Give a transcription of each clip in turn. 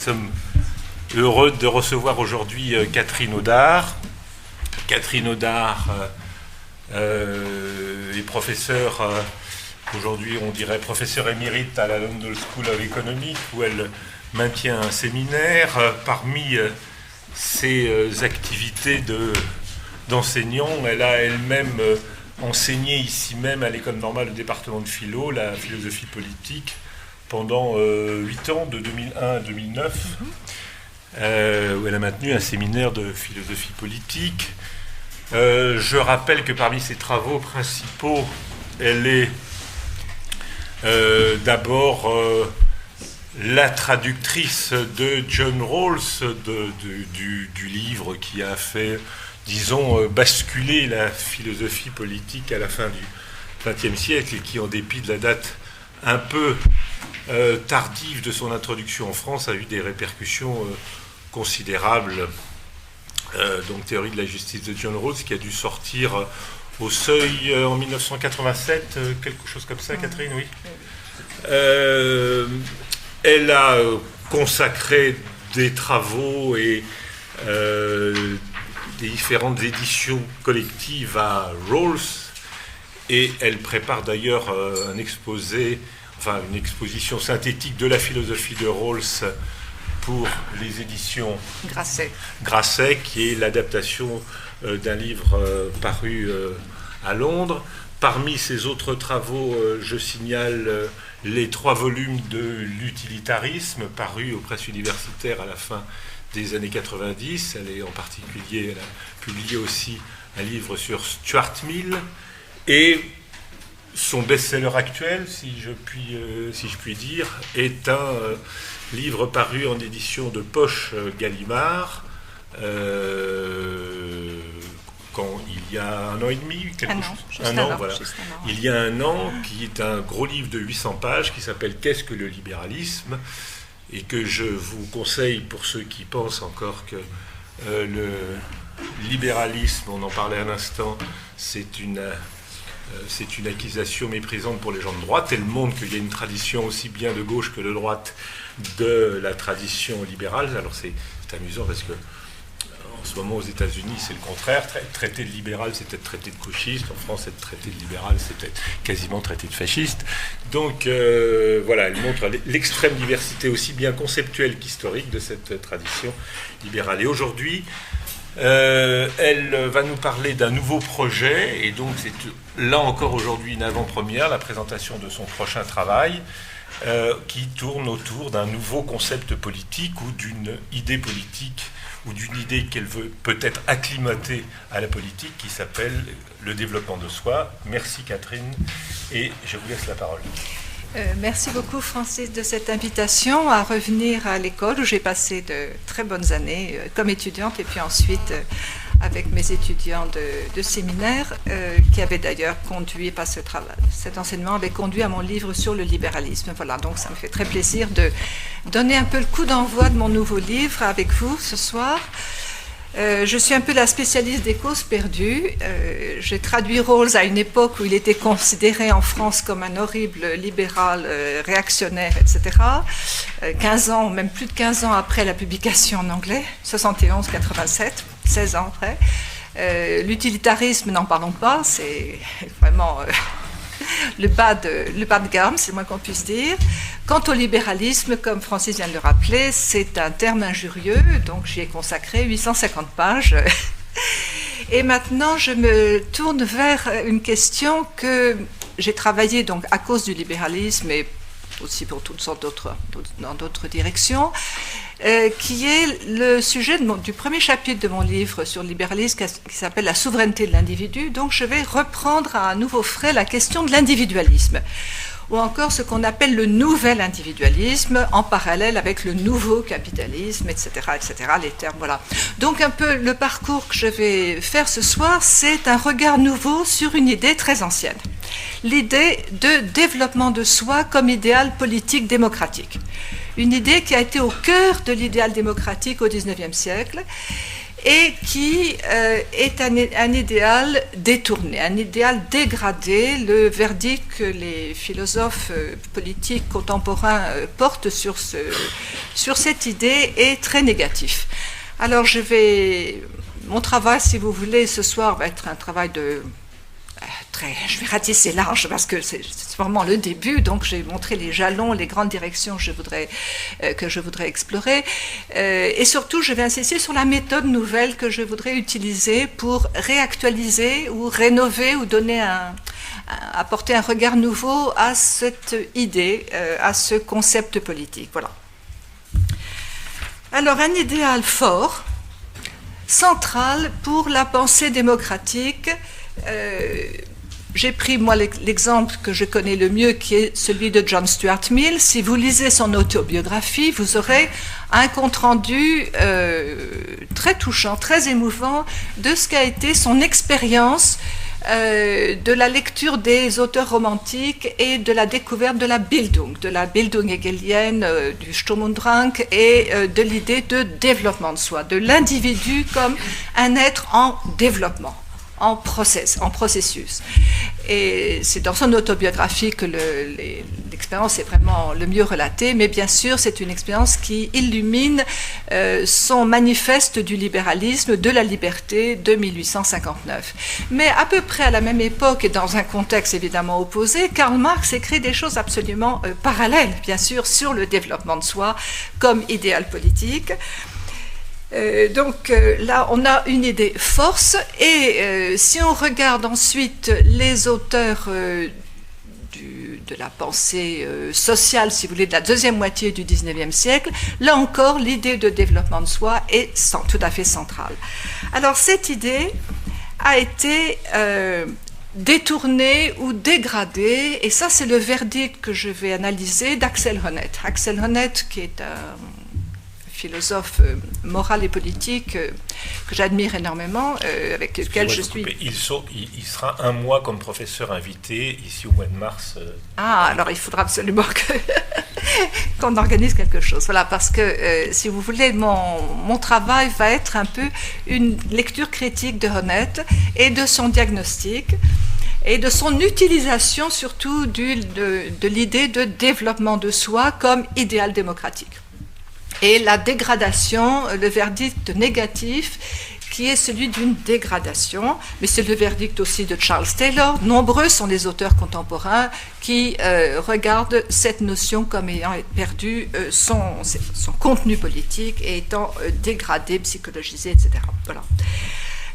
sommes heureux de recevoir aujourd'hui Catherine Audard. Catherine Audard est professeure, aujourd'hui on dirait professeure émérite à la London School of Economics, où elle maintient un séminaire. Parmi ses activités d'enseignant, elle a elle-même enseigné ici même à l'école normale, le département de philo, la philosophie politique, pendant 8 ans, de 2001 à 2009, où elle a maintenu un séminaire de philosophie politique. Je rappelle que parmi ses travaux principaux, elle est d'abord la traductrice de John Rawls, du livre qui a fait, disons, basculer la philosophie politique à la fin du XXe siècle, et qui, en dépit de la date un peu tardive de son introduction en France, a eu des répercussions considérables. Donc, Théorie de la justice de John Rawls, qui a dû sortir au Seuil en 1987, quelque chose comme ça, Catherine, oui. Elle a consacré des travaux et des différentes éditions collectives à Rawls, et elle prépare d'ailleurs une exposition synthétique de la philosophie de Rawls pour les éditions Grasset, qui est l'adaptation d'un livre paru à Londres. Parmi ses autres travaux, je signale les 3 volumes de l'utilitarisme parus aux presses universitaires à la fin des années 90. Elle a publié aussi un livre sur Stuart Mill, et son best-seller actuel, si je puis dire, est un livre paru en édition de poche Gallimard, quand il y a 1 an et demi, il y a 1 an, qui est un gros livre de 800 pages qui s'appelle « Qu'est-ce que le libéralisme ?» et que je vous conseille pour ceux qui pensent encore que le libéralisme, on en parlait à l'instant, c'est une accusation méprisante pour les gens de droite. Elle montre qu'il y a une tradition aussi bien de gauche que de droite de la tradition libérale. Alors c'est amusant parce que en ce moment, aux États-Unis, c'est le contraire. Traité de libéral, c'est être traité de gauchiste. En France, être traité de libéral, c'est être quasiment traité de fasciste. Donc, voilà, elle montre l'extrême diversité, aussi bien conceptuelle qu'historique, de cette tradition libérale. Et aujourd'hui, elle va nous parler d'un nouveau projet, et donc c'est là encore aujourd'hui une avant-première, la présentation de son prochain travail, qui tourne autour d'un nouveau concept politique ou d'une idée politique, ou d'une idée qu'elle veut peut-être acclimater à la politique, qui s'appelle le développement de soi. Merci Catherine, et je vous laisse la parole. Merci beaucoup Francis de cette invitation à revenir à l'école où j'ai passé de très bonnes années comme étudiante, et puis ensuite avec mes étudiants de séminaire qui avaient d'ailleurs conduit, pas ce travail, cet enseignement avait conduit à mon livre sur le libéralisme. Voilà, donc ça me fait très plaisir de donner un peu le coup d'envoi de mon nouveau livre avec vous ce soir. Je suis un peu la spécialiste des causes perdues. J'ai traduit Rawls à une époque où il était considéré en France comme un horrible libéral réactionnaire, etc. 15 ans, même plus de 15 ans après la publication en anglais, 71-87, 16 ans après. L'utilitarisme, n'en parlons pas, c'est vraiment le bas de gamme, c'est le moins qu'on puisse dire. Quant au libéralisme, comme Francis vient de le rappeler, c'est un terme injurieux, donc j'y ai consacré 850 pages. Et maintenant, je me tourne vers une question que j'ai travaillée donc à cause du libéralisme, et aussi pour toutes sortes dans d'autres directions, qui est le sujet du premier chapitre de mon livre sur le libéralisme, qui s'appelle « La souveraineté de l'individu ». Donc je vais reprendre à un nouveau frais la question de l'individualisme, ou encore ce qu'on appelle le nouvel individualisme, en parallèle avec le nouveau capitalisme, etc., etc., les termes, voilà. Donc un peu le parcours que je vais faire ce soir, c'est un regard nouveau sur une idée très ancienne. L'idée de développement de soi comme idéal politique démocratique. Une idée qui a été au cœur de l'idéal démocratique au XIXe siècle, et qui est un idéal détourné, un idéal dégradé. Le verdict que les philosophes politiques contemporains portent sur cette idée est très négatif. Alors mon travail, si vous voulez, ce soir va être un travail je vais ratisser large parce que c'est vraiment le début, donc j'ai montré les jalons, les grandes directions que je voudrais explorer, et surtout je vais insister sur la méthode nouvelle que je voudrais utiliser pour réactualiser ou rénover ou apporter un regard nouveau à cette idée, à ce concept politique. Voilà. Alors un idéal fort, central pour la pensée démocratique. J'ai pris, moi, l'exemple que je connais le mieux, qui est celui de John Stuart Mill. Si vous lisez son autobiographie, vous aurez un compte-rendu très touchant, très émouvant de ce qu'a été son expérience de la lecture des auteurs romantiques et de la découverte de la Bildung hegelienne, du Sturm und Drang et de l'idée de développement de soi, de l'individu comme un être en développement, en processus. Et c'est dans son autobiographie que l'expérience est vraiment le mieux relatée, mais bien sûr, c'est une expérience qui illumine son manifeste du libéralisme, de la liberté de 1859. Mais à peu près à la même époque et dans un contexte évidemment opposé, Karl Marx écrit des choses absolument parallèles, bien sûr, sur le développement de soi comme idéal politique. Donc là, on a une idée force, et si on regarde ensuite les auteurs de la pensée sociale, si vous voulez, de la deuxième moitié du XIXe siècle, là encore, l'idée de développement de soi est tout à fait centrale. Alors cette idée a été détournée ou dégradée, et ça c'est le verdict que je vais analyser d'Axel Honneth. Axel Honneth, qui est un philosophe moral et politique que j'admire énormément, avec lequel je suis... Il sera un mois comme professeur invité ici au mois de mars. Alors il faudra absolument qu'on organise quelque chose. Voilà, parce que si vous voulez, mon travail va être un peu une lecture critique de Honneth et de son diagnostic et de son utilisation surtout de l'idée de développement de soi comme idéal démocratique. Et la dégradation, le verdict négatif, qui est celui d'une dégradation, mais c'est le verdict aussi de Charles Taylor. Nombreux sont les auteurs contemporains qui regardent cette notion comme ayant perdu son contenu politique et étant dégradé, psychologisé, etc. Voilà.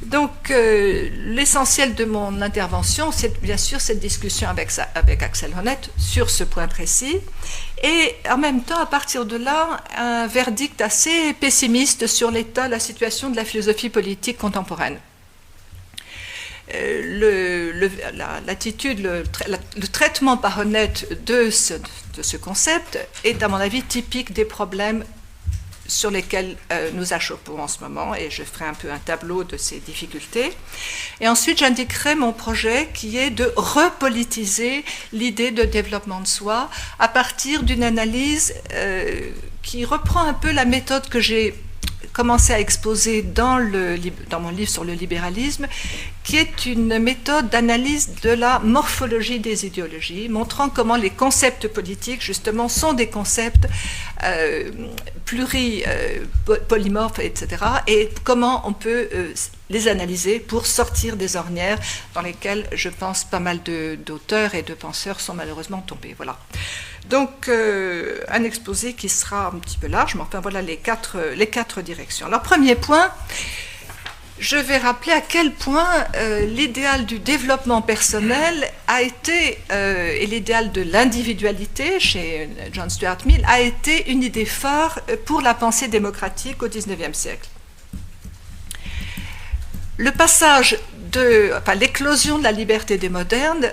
Donc, l'essentiel de mon intervention, c'est bien sûr cette discussion avec Axel Honneth sur ce point précis, et en même temps, à partir de là, un verdict assez pessimiste sur l'état, la situation de la philosophie politique contemporaine. L'attitude, le traitement par Honneth de ce concept est, à mon avis, typique des problèmes sur lesquels nous achoppons en ce moment, et je ferai un peu un tableau de ces difficultés. Et ensuite, j'indiquerai mon projet qui est de repolitiser l'idée de développement de soi à partir d'une analyse qui reprend un peu la méthode que j'ai commencé à exposer dans mon livre sur le libéralisme, qui est une méthode d'analyse de la morphologie des idéologies, montrant comment les concepts politiques, justement, sont des concepts polymorphes, etc., et comment on peut les analyser pour sortir des ornières dans lesquelles, je pense, pas mal d'auteurs et de penseurs sont malheureusement tombés. Voilà. Donc, un exposé qui sera un petit peu large, mais enfin, voilà les quatre directions. Alors, premier point, je vais rappeler à quel point l'idéal du développement personnel a été, et l'idéal de l'individualité chez John Stuart Mill, a été une idée phare pour la pensée démocratique au XIXe siècle. Le passage l'éclosion de la liberté des modernes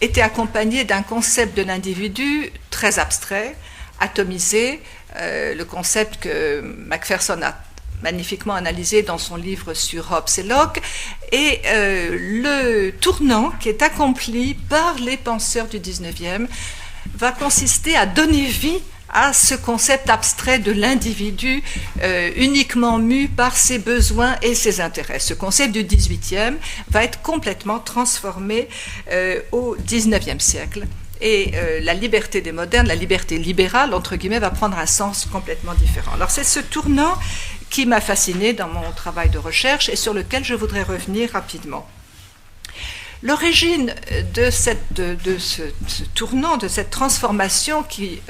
était accompagné d'un concept de l'individu très abstrait, atomisé, le concept que Macpherson a magnifiquement analysé dans son livre sur Hobbes et Locke, et le tournant qui est accompli par les penseurs du 19e va consister à donner vie à ce concept abstrait de l'individu uniquement mu par ses besoins et ses intérêts. Ce concept du XVIIIe va être complètement transformé au XIXe siècle. Et la liberté des modernes, la liberté libérale, entre guillemets, va prendre un sens complètement différent. Alors c'est ce tournant qui m'a fasciné dans mon travail de recherche et sur lequel je voudrais revenir rapidement. L'origine de ce tournant, de cette transformation qui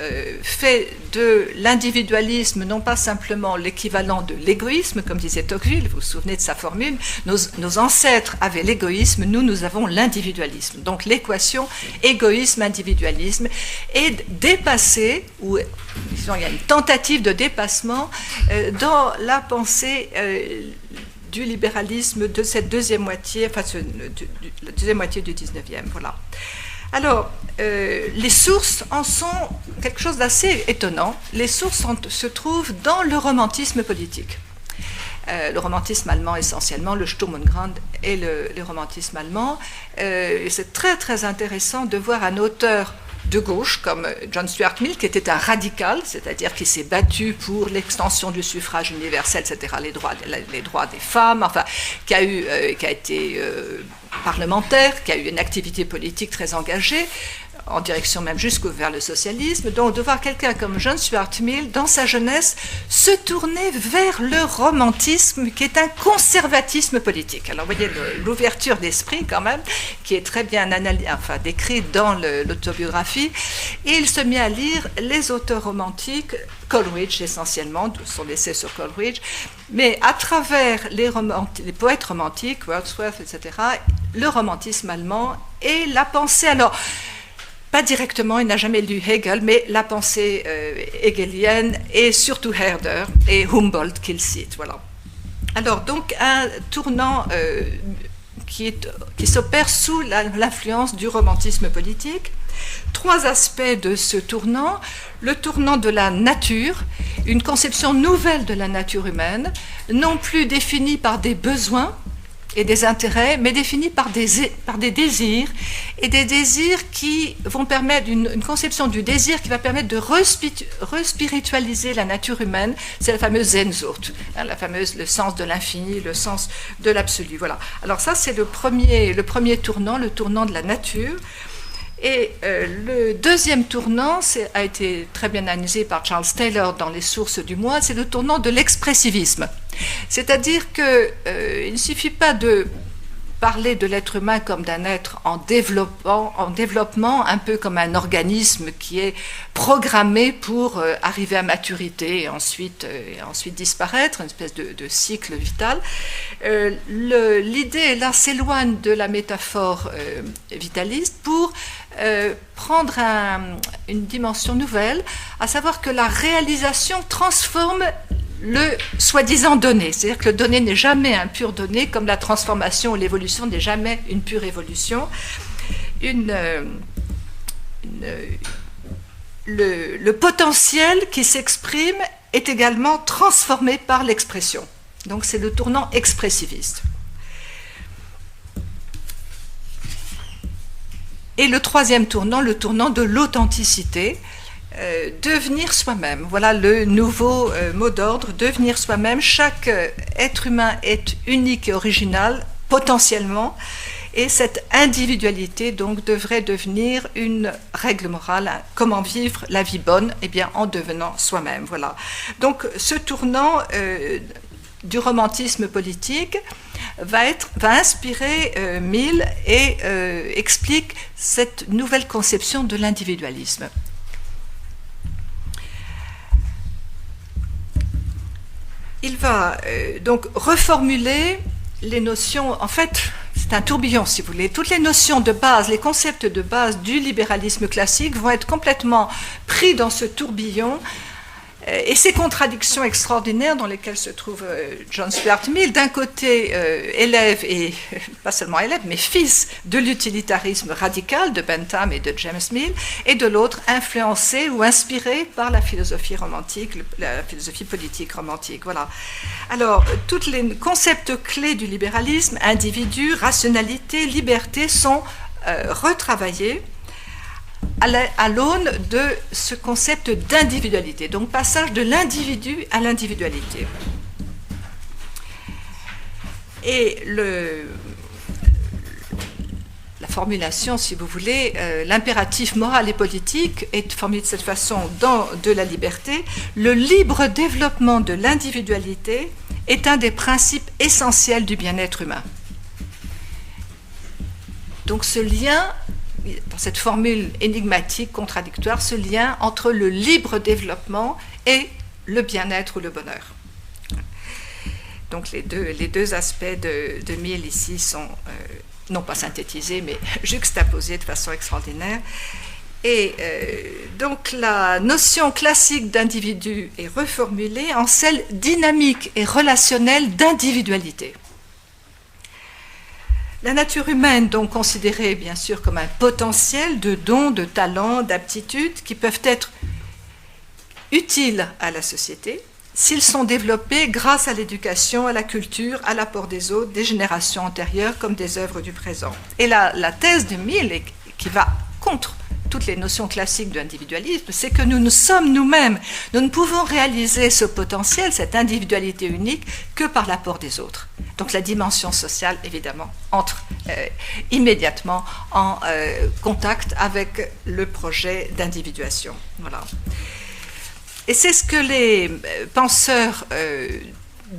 fait de l'individualisme non pas simplement l'équivalent de l'égoïsme, comme disait Tocqueville, vous vous souvenez de sa formule, nos ancêtres avaient l'égoïsme, nous avons l'individualisme. Donc l'équation égoïsme-individualisme est dépassée, ou disons, il y a une tentative de dépassement dans la pensée du libéralisme de cette deuxième moitié, enfin la deuxième moitié du 19e. Voilà. Alors, les sources en sont quelque chose d'assez étonnant. Les sources se trouvent dans le romantisme politique. Le romantisme allemand essentiellement, le Sturm und Drang et le romantisme allemand. C'est très très intéressant de voir un auteur de gauche comme John Stuart Mill, qui était un radical, c'est-à-dire qui s'est battu pour l'extension du suffrage universel, etc., les droits des femmes, enfin, qui a été parlementaire, qui a eu une activité politique très engagée, en direction même jusqu'au vers le socialisme. Donc de voir quelqu'un comme John Stuart Mill, dans sa jeunesse, se tourner vers le romantisme, qui est un conservatisme politique. Alors vous voyez l'ouverture d'esprit quand même, qui est très bien décrite dans l'autobiographie. Et il se mit à lire les auteurs romantiques, Coleridge essentiellement, son essai sur Coleridge, mais à travers les poètes romantiques, Wordsworth, etc., le romantisme allemand et la pensée. Alors, pas directement, il n'a jamais lu Hegel, mais la pensée hegelienne et surtout Herder et Humboldt qu'il cite. Voilà. Alors, donc, un tournant qui s'opère sous l'influence du romantisme politique. Trois aspects de ce tournant. Le tournant de la nature, une conception nouvelle de la nature humaine, non plus définie par des besoins et des intérêts, mais définis par des désirs, et des désirs qui vont permettre une conception du désir qui va permettre de respiritualiser la nature humaine. C'est la fameuse Sehnsucht, le sens de l'infini, le sens de l'absolu. Voilà. Alors ça, c'est le premier tournant, le tournant de la nature. Et le deuxième tournant a été très bien analysé par Charles Taylor dans les sources du moi, c'est le tournant de l'expressivisme. C'est-à-dire qu'il ne suffit pas de parler de l'être humain comme d'un être en développement, un peu comme un organisme qui est programmé pour arriver à maturité et ensuite disparaître, une espèce de cycle vital. L'idée, là, s'éloigne de la métaphore vitaliste pour prendre une dimension nouvelle, à savoir que la réalisation transforme le soi-disant donné. C'est-à-dire que le donné n'est jamais un pur donné, comme la transformation ou l'évolution n'est jamais une pure évolution. Le potentiel qui s'exprime est également transformé par l'expression. Donc c'est le tournant expressiviste. Et le troisième tournant, le tournant de l'authenticité, devenir soi-même. Voilà le nouveau mot d'ordre, devenir soi-même. Chaque être humain est unique et original, potentiellement, et cette individualité donc devrait devenir une règle morale. Comment vivre la vie bonne? Eh bien, en devenant soi-même. Voilà. Donc, ce tournant du romantisme politique va inspirer Mill et explique cette nouvelle conception de l'individualisme. Il va donc reformuler les notions, en fait, c'est un tourbillon si vous voulez, toutes les notions de base, les concepts de base du libéralisme classique vont être complètement pris dans ce tourbillon, et ces contradictions extraordinaires dans lesquelles se trouve John Stuart Mill, d'un côté élève, et pas seulement élève, mais fils de l'utilitarisme radical de Bentham et de James Mill, et de l'autre influencé ou inspiré par la philosophie romantique, la philosophie politique romantique. Voilà. Alors, tous les concepts clés du libéralisme, individu, rationalité, liberté, sont retravaillés à l'aune de ce concept d'individualité. Donc passage de l'individu à l'individualité. Et la formulation, si vous voulez, l'impératif moral et politique est formulé de cette façon dans De la liberté. Le libre développement de l'individualité est un des principes essentiels du bien-être humain. Donc ce lien, dans cette formule énigmatique, contradictoire, ce lien entre le libre développement et le bien-être ou le bonheur. Donc les deux aspects de Mill ici sont non pas synthétisés, mais juxtaposés de façon extraordinaire. Et donc la notion classique d'individu est reformulée en celle dynamique et relationnelle d'individualité. La nature humaine, donc considérée bien sûr comme un potentiel de dons, de talents, d'aptitudes qui peuvent être utiles à la société s'ils sont développés grâce à l'éducation, à la culture, à l'apport des autres, des générations antérieures comme des œuvres du présent. Et la thèse de Mill, qui va contre toutes les notions classiques de l'individualisme, c'est que nous sommes nous-mêmes, nous ne pouvons réaliser ce potentiel, cette individualité unique, que par l'apport des autres. Donc la dimension sociale, évidemment, entre immédiatement en contact avec le projet d'individuation. Voilà. Et c'est ce que les penseurs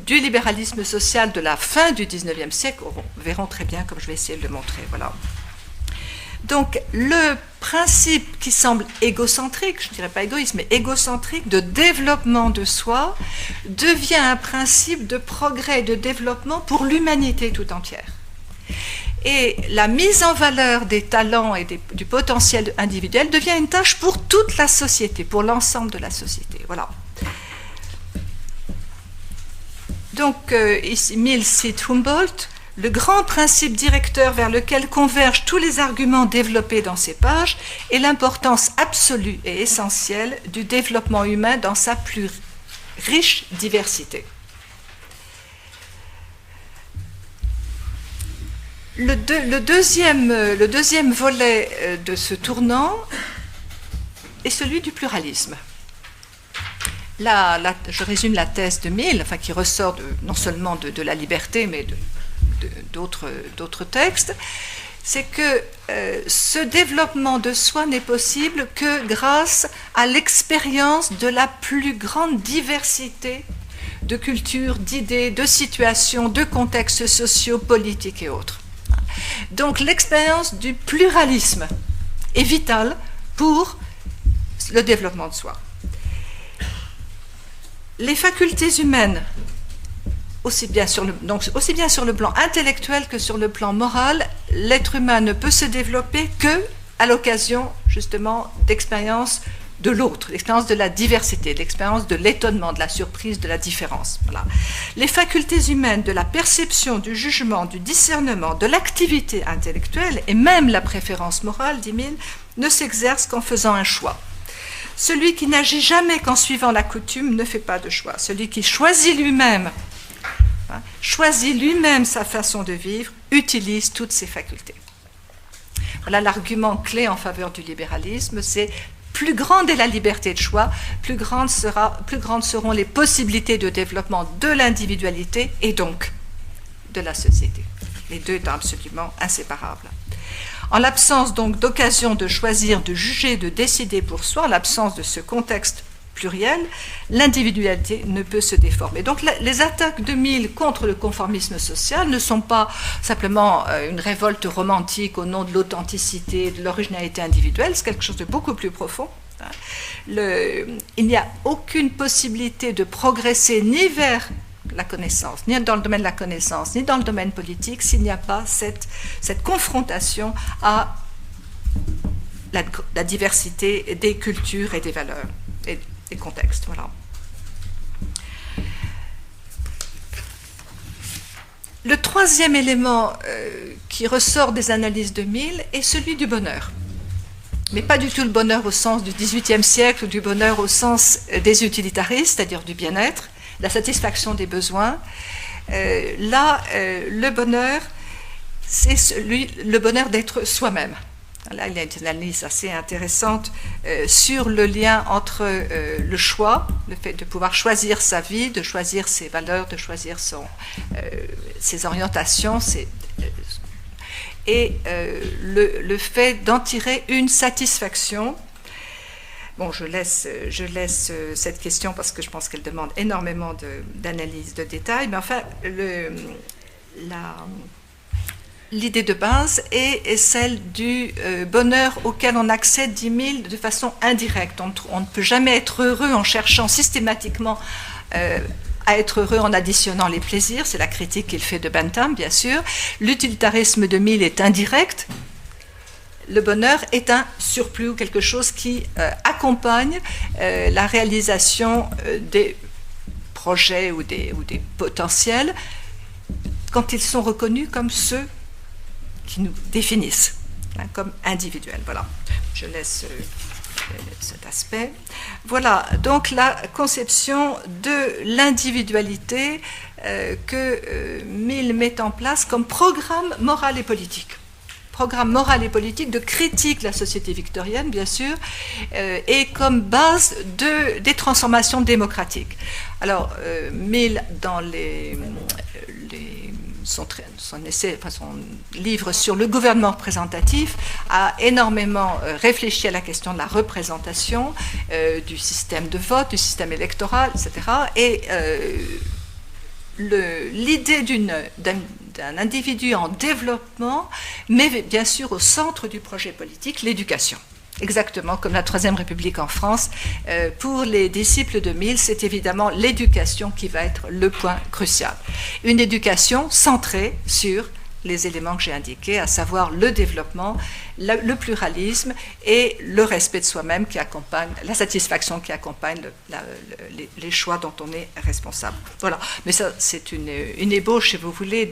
du libéralisme social de la fin du XIXe siècle verront très bien, comme je vais essayer de le montrer. Voilà. Donc, le principe qui semble égocentrique, je ne dirais pas égoïste, mais égocentrique, de développement de soi, devient un principe de progrès et de développement pour l'humanité tout entière. Et la mise en valeur des talents et du potentiel individuel devient une tâche pour toute la société, pour l'ensemble de la société. Voilà. Donc, ici, Mill cite Humboldt. Le grand principe directeur vers lequel convergent tous les arguments développés dans ces pages est l'importance absolue et essentielle du développement humain dans sa plus riche diversité. Le deuxième volet de ce tournant est celui du pluralisme. Là, je résume la thèse de Mill, enfin, qui ressort non seulement de la liberté, mais d'autres textes, c'est que ce développement de soi n'est possible que grâce à l'expérience de la plus grande diversité de cultures, d'idées, de situations, de contextes sociaux, politiques et autres. Donc l'expérience du pluralisme est vitale pour le développement de soi. Les facultés humaines, aussi bien sur le plan intellectuel que sur le plan moral, l'être humain ne peut se développer que à l'occasion justement d'expériences de l'autre, l'expérience de la diversité, l'expérience de l'étonnement, de la surprise, de la différence. Voilà. Les facultés humaines de la perception, du jugement, du discernement, de l'activité intellectuelle et même la préférence morale, dit Mill, ne s'exercent qu'en faisant un choix. Celui qui n'agit jamais qu'en suivant la coutume ne fait pas de choix. Celui qui choisit lui-même sa façon de vivre, utilise toutes ses facultés. Voilà l'argument clé en faveur du libéralisme, c'est plus grande est la liberté de choix, plus grandes seront les possibilités de développement de l'individualité et donc de la société. Les deux étant absolument inséparables. En l'absence donc d'occasion de choisir, de juger, de décider pour soi, en l'absence de ce contexte pluriel, l'individualité ne peut se déformer. Donc les attaques de Mill contre le conformisme social ne sont pas simplement une révolte romantique au nom de l'authenticité, de l'originalité individuelle, c'est quelque chose de beaucoup plus profond. Il n'y a aucune possibilité de progresser ni vers la connaissance, ni dans le domaine de la connaissance, ni dans le domaine politique, s'il n'y a pas cette confrontation à la diversité des cultures et des valeurs et des contextes. Voilà. Le troisième élément qui ressort des analyses de Mill est celui du bonheur. Mais pas du tout le bonheur au sens du XVIIIe siècle ou du bonheur au sens des utilitaristes, c'est-à-dire du bien-être, la satisfaction des besoins. Le bonheur, c'est le bonheur d'être soi-même. Là, il y a une analyse assez intéressante sur le lien entre le choix, le fait de pouvoir choisir sa vie, de choisir ses valeurs, de choisir ses orientations, et le fait d'en tirer une satisfaction. Bon, je laisse cette question parce que je pense qu'elle demande énormément d'analyse, de détails, mais enfin, l'idée de base est celle du bonheur auquel on accède, dit-il, de façon indirecte. On ne peut jamais être heureux en cherchant systématiquement à être heureux en additionnant les plaisirs. C'est la critique qu'il fait de Bentham, bien sûr. L'utilitarisme de Mill est indirect. Le bonheur est un surplus ou quelque chose qui accompagne la réalisation des projets ou des potentiels quand ils sont reconnus comme ceux qui nous définissent, comme individuels. Voilà, je laisse cet aspect. Voilà, donc la conception de l'individualité que Mill met en place comme programme moral et politique. Programme moral et politique de critique de la société victorienne, bien sûr, et comme base des transformations démocratiques. Alors, Mill, dans son essai, enfin son livre sur le gouvernement représentatif, a énormément réfléchi à la question de la représentation, du système de vote, du système électoral, etc. Et l'idée d'un individu en développement, mais bien sûr au centre du projet politique, l'éducation. Exactement comme la Troisième République en France. Pour les disciples de Mill, c'est évidemment l'éducation qui va être le point crucial. Une éducation centrée sur les éléments que j'ai indiqués, à savoir le développement, le pluralisme et le respect de soi-même qui accompagne, la satisfaction qui accompagne les choix dont on est responsable. Voilà, mais ça c'est une ébauche, si vous voulez,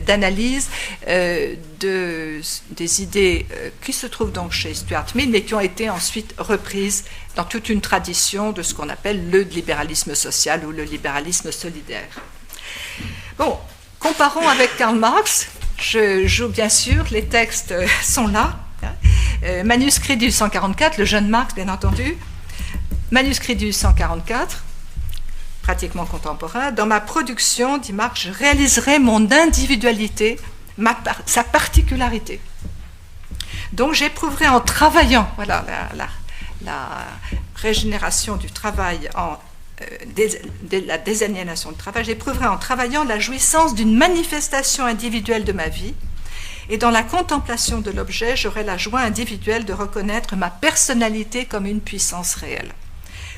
d'analyse des idées qui se trouvent donc chez Stuart Mill, mais qui ont été ensuite reprises dans toute une tradition de ce qu'on appelle le libéralisme social ou le libéralisme solidaire. Bon, comparons avec Karl Marx. Je joue bien sûr, les textes sont là. Manuscrit du 144, le jeune Marx, bien entendu. Manuscrit du 144, pratiquement contemporain. Dans ma production, dit Marx, je réaliserai mon individualité, sa particularité. Donc j'éprouverai en travaillant, voilà la régénération du travail la désaliénation du travail, j'éprouverai en travaillant la jouissance d'une manifestation individuelle de ma vie, et dans la contemplation de l'objet, j'aurai la joie individuelle de reconnaître ma personnalité comme une puissance réelle,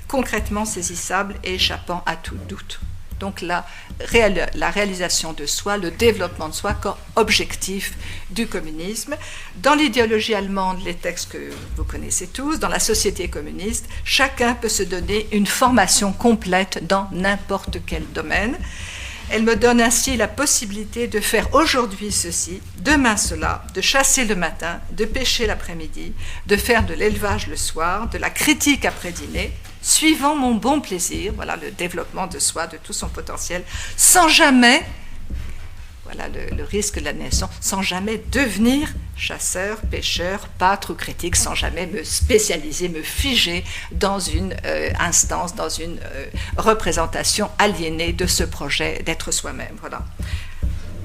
concrètement saisissable et échappant à tout doute. Donc la réalisation de soi, le développement de soi comme objectif du communisme. Dans l'idéologie allemande, les textes que vous connaissez tous, dans la société communiste, chacun peut se donner une formation complète dans n'importe quel domaine. Elle me donne ainsi la possibilité de faire aujourd'hui ceci, demain cela, de chasser le matin, de pêcher l'après-midi, de faire de l'élevage le soir, de la critique après dîner, suivant mon bon plaisir, voilà le développement de soi, de tout son potentiel, sans jamais, voilà le risque de la nation, sans jamais devenir chasseur, pêcheur, pâtre ou critique, sans jamais me spécialiser, me figer dans une instance, dans une représentation aliénée de ce projet d'être soi-même. Voilà.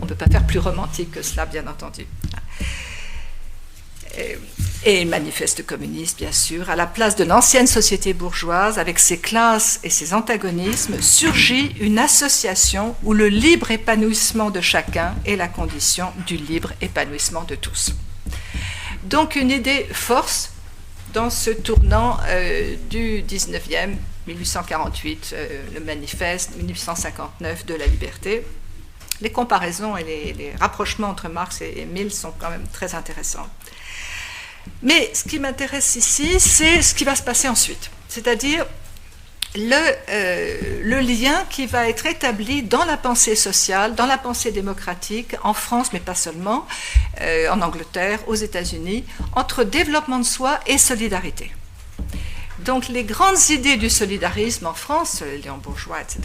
On ne peut pas faire plus romantique que cela, bien entendu. Et manifeste communiste, bien sûr, à la place de l'ancienne société bourgeoise, avec ses classes et ses antagonismes, surgit une association où le libre épanouissement de chacun est la condition du libre épanouissement de tous. Donc une idée force dans ce tournant du 19e, 1848, le manifeste, 1859 de la liberté. Les comparaisons et les rapprochements entre Marx et Mill sont quand même très intéressants. Mais ce qui m'intéresse ici, c'est ce qui va se passer ensuite, c'est-à-dire le lien qui va être établi dans la pensée sociale, dans la pensée démocratique, en France, mais pas seulement, en Angleterre, aux États-Unis, entre développement de soi et solidarité. Donc les grandes idées du solidarisme en France, Léon Bourgeois, etc.,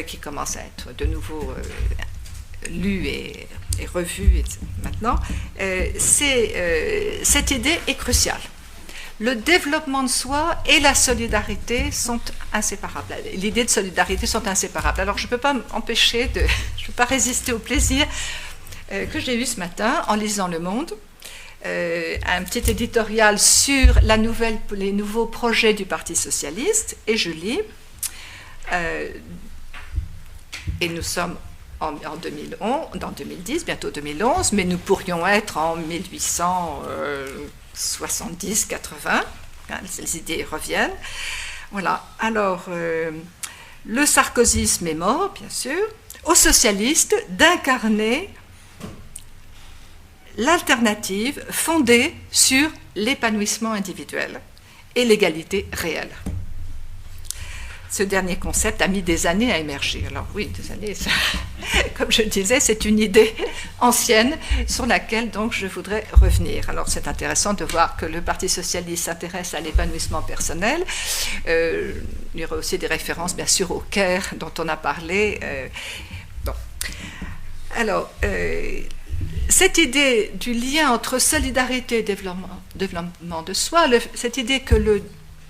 qui commencent à être de nouveau lu et revu maintenant, cette idée est cruciale. Le développement de soi et la solidarité sont inséparables. L'idée de solidarité sont inséparables. Alors, je ne peux pas m'empêcher je ne peux pas résister au plaisir que j'ai eu ce matin en lisant Le Monde, un petit éditorial sur les nouveaux projets du Parti socialiste, et je lis, et nous sommes en 2010, bientôt 2011, mais nous pourrions être en 1870, 80, hein, les idées reviennent. Voilà, alors le sarkozysme est mort, bien sûr, aux socialistes d'incarner l'alternative fondée sur l'épanouissement individuel et l'égalité réelle. Ce dernier concept a mis des années à émerger. Alors oui, des années, ça, comme je le disais, c'est une idée ancienne sur laquelle donc je voudrais revenir. Alors c'est intéressant de voir que le Parti socialiste s'intéresse à l'épanouissement personnel. Il y aura aussi des références bien sûr au CARE dont on a parlé. Bon. Alors, cette idée du lien entre solidarité et développement de soi, cette idée que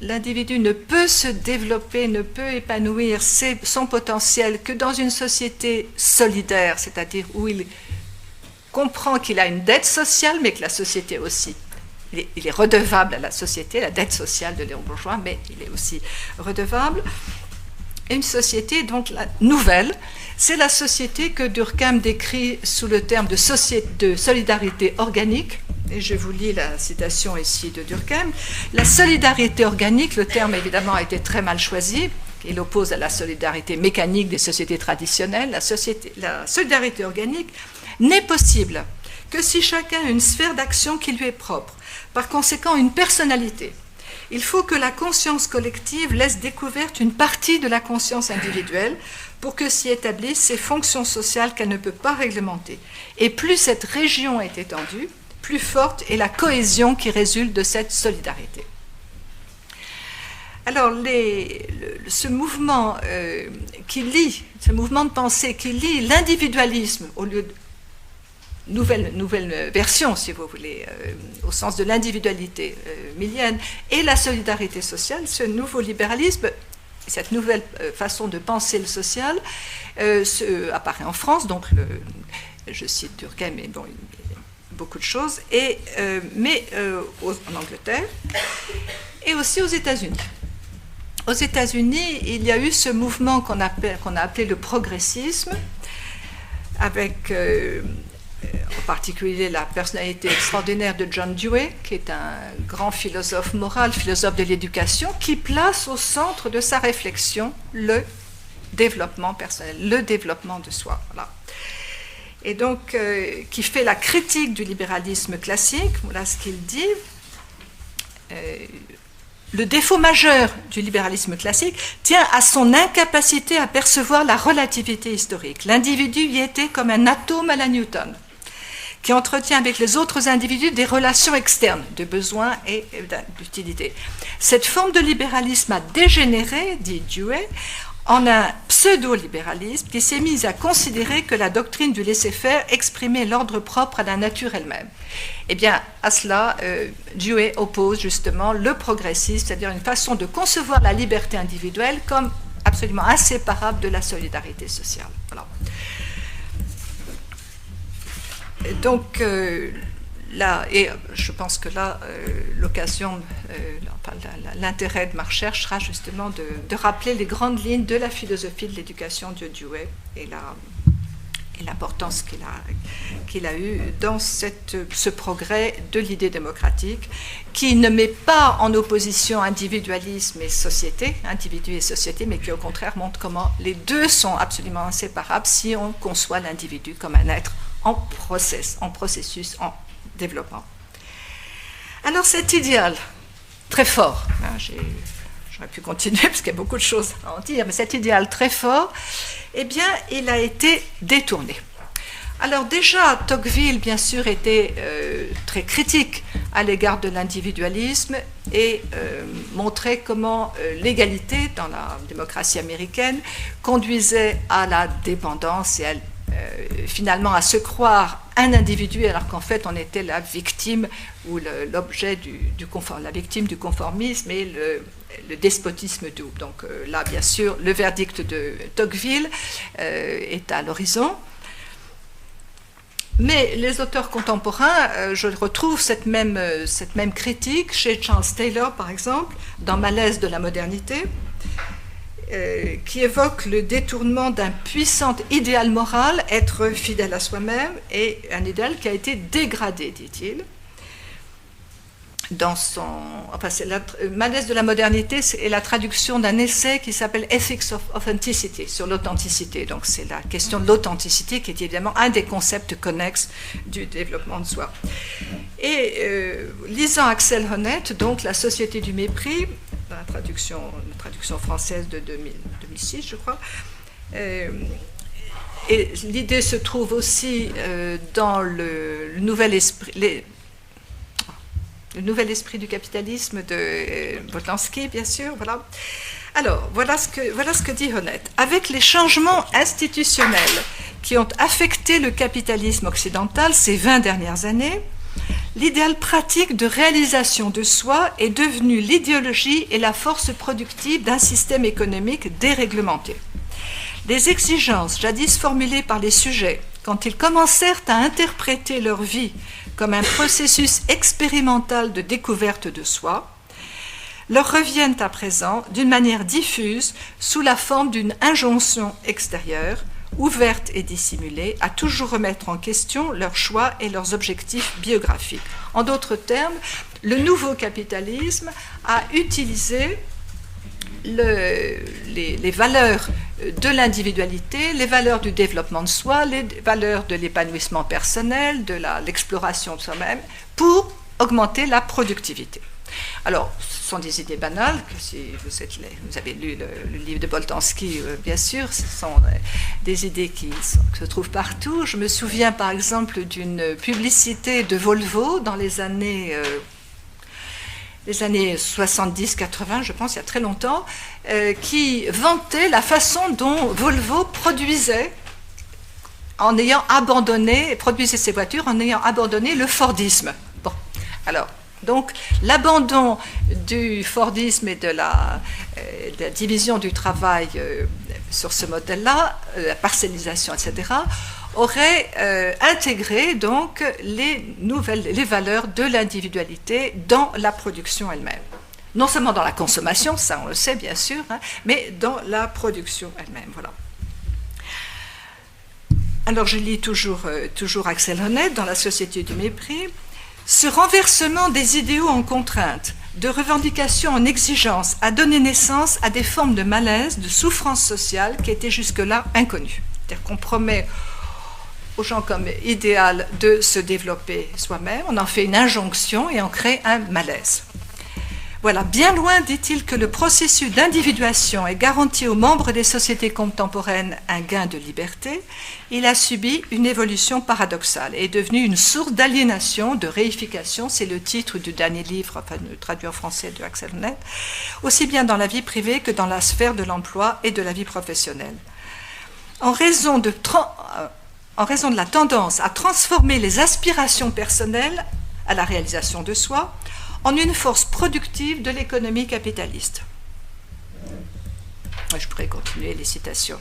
l'individu ne peut se développer, ne peut épanouir son potentiel que dans une société solidaire, c'est-à-dire où il comprend qu'il a une dette sociale, mais que la société aussi. Il est redevable à la société, la dette sociale de Léon Bourgeois, mais il est aussi redevable. Une société donc nouvelle, c'est la société que Durkheim décrit sous le terme de solidarité organique. Et je vous lis la citation ici de Durkheim. La solidarité organique, le terme évidemment a été très mal choisi. Il oppose à la solidarité mécanique des sociétés traditionnelles. La solidarité organique n'est possible que si chacun a une sphère d'action qui lui est propre. Par conséquent, une personnalité. Il faut que la conscience collective laisse découverte une partie de la conscience individuelle pour que s'y établissent ces fonctions sociales qu'elle ne peut pas réglementer. Et plus cette région est étendue, plus forte est la cohésion qui résulte de cette solidarité. Alors, ce mouvement ce mouvement de pensée qui lie l'individualisme au lieu de nouvelle version, si vous voulez, au sens de l'individualité millienne, et la solidarité sociale, ce nouveau libéralisme, cette nouvelle façon de penser le social, apparaît en France, donc je cite Durkheim, mais bon, beaucoup de choses, mais en Angleterre, et aussi aux États-Unis. Aux États-Unis, il y a eu ce mouvement qu'on a appelé le progressisme, avec en particulier la personnalité extraordinaire de John Dewey, qui est un grand philosophe moral, philosophe de l'éducation, qui place au centre de sa réflexion le développement personnel, le développement de soi. Voilà. Et donc, qui fait la critique du libéralisme classique. Voilà ce qu'il dit. Le défaut majeur du libéralisme classique tient à son incapacité à percevoir la relativité historique. L'individu y était comme un atome à la Newton, qui entretient avec les autres individus des relations externes, de besoin et d'utilité. Cette forme de libéralisme a dégénéré, dit Dewey, en un pseudo-libéralisme qui s'est mis à considérer que la doctrine du laisser-faire exprimait l'ordre propre à la nature elle-même. Eh bien, à cela, Dewey oppose justement le progressisme, c'est-à-dire une façon de concevoir la liberté individuelle comme absolument inséparable de la solidarité sociale. Voilà. Donc, là, et je pense que là, l'intérêt de ma recherche sera justement de rappeler les grandes lignes de la philosophie de l'éducation de Dewey et l'importance qu'il a eue dans ce progrès de l'idée démocratique, qui ne met pas en opposition individualisme et société, individu et société, mais qui au contraire montre comment les deux sont absolument inséparables si on conçoit l'individu comme un être en processus, en développement. Alors cet idéal, très fort, hein, j'aurais pu continuer parce qu'il y a beaucoup de choses à en dire, mais cet idéal très fort, eh bien, il a été détourné. Alors déjà, Tocqueville, bien sûr, était très critique à l'égard de l'individualisme et montrait comment l'égalité dans la démocratie américaine conduisait à la dépendance et à finalement à se croire un individu alors qu'en fait on était la victime ou l'objet la victime du conformisme et le despotisme doux. Donc là, bien sûr, le verdict de Tocqueville est à l'horizon. Mais les auteurs contemporains, je retrouve cette même critique chez Charles Taylor, par exemple, dans Malaise de la modernité, qui évoque le détournement d'un puissant idéal moral, être fidèle à soi-même, et un idéal qui a été dégradé, dit-il. Malaise de la modernité est la traduction d'un essai qui s'appelle Ethics of Authenticity, sur l'authenticité. Donc c'est la question de l'authenticité qui est évidemment un des concepts connexes du développement de soi. Et lisant Axel Honneth, donc La Société du mépris, dans la traduction française de 2006, je crois, et l'idée se trouve aussi dans le nouvel esprit... Le nouvel esprit du capitalisme de Boltanski, bien sûr. Voilà. Alors, voilà ce que dit Honneth. Avec les changements institutionnels qui ont affecté le capitalisme occidental ces 20 dernières années, l'idéal pratique de réalisation de soi est devenu l'idéologie et la force productive d'un système économique déréglementé. Les exigences jadis formulées par les sujets, quand ils commencèrent à interpréter leur vie comme un processus expérimental de découverte de soi, leur reviennent à présent d'une manière diffuse sous la forme d'une injonction extérieure, ouverte et dissimulée, à toujours remettre en question leurs choix et leurs objectifs biographiques. En d'autres termes, le nouveau capitalisme a utilisé les valeurs de l'individualité, les valeurs du développement de soi, les valeurs de l'épanouissement personnel, de l'exploration de soi-même, pour augmenter la productivité. Alors, ce sont des idées banales, que si vous avez lu le livre de Boltanski, bien sûr, ce sont des idées qui se trouvent partout. Je me souviens par exemple d'une publicité de Volvo dans les années 70-80, je pense, il y a très longtemps, qui vantait la façon dont Volvo produisait ses voitures en ayant abandonné le Fordisme. Bon, alors, donc, l'abandon du Fordisme et de la division du travail sur ce modèle-là, la parcellisation, etc., aurait intégré donc les valeurs de l'individualité dans la production elle-même. Non seulement dans la consommation, ça on le sait bien sûr, mais dans la production elle-même. Voilà. Alors je lis toujours Axel Honneth dans La Société du mépris. Ce renversement des idéaux en contrainte, de revendication en exigence, a donné naissance à des formes de malaise, de souffrance sociale qui étaient jusque-là inconnues. C'est-à-dire qu'on promet aux gens comme idéal de se développer soi-même, on en fait une injonction et on crée un malaise. Voilà, bien loin, dit-il, que le processus d'individuation ait garanti aux membres des sociétés contemporaines un gain de liberté, il a subi une évolution paradoxale et est devenu une source d'aliénation, de réification, c'est le titre du dernier livre, enfin, traduit en français de Axel Honneth, aussi bien dans la vie privée que dans la sphère de l'emploi et de la vie professionnelle. En raison de la tendance à transformer les aspirations personnelles à la réalisation de soi en une force productive de l'économie capitaliste. Je pourrais continuer les citations.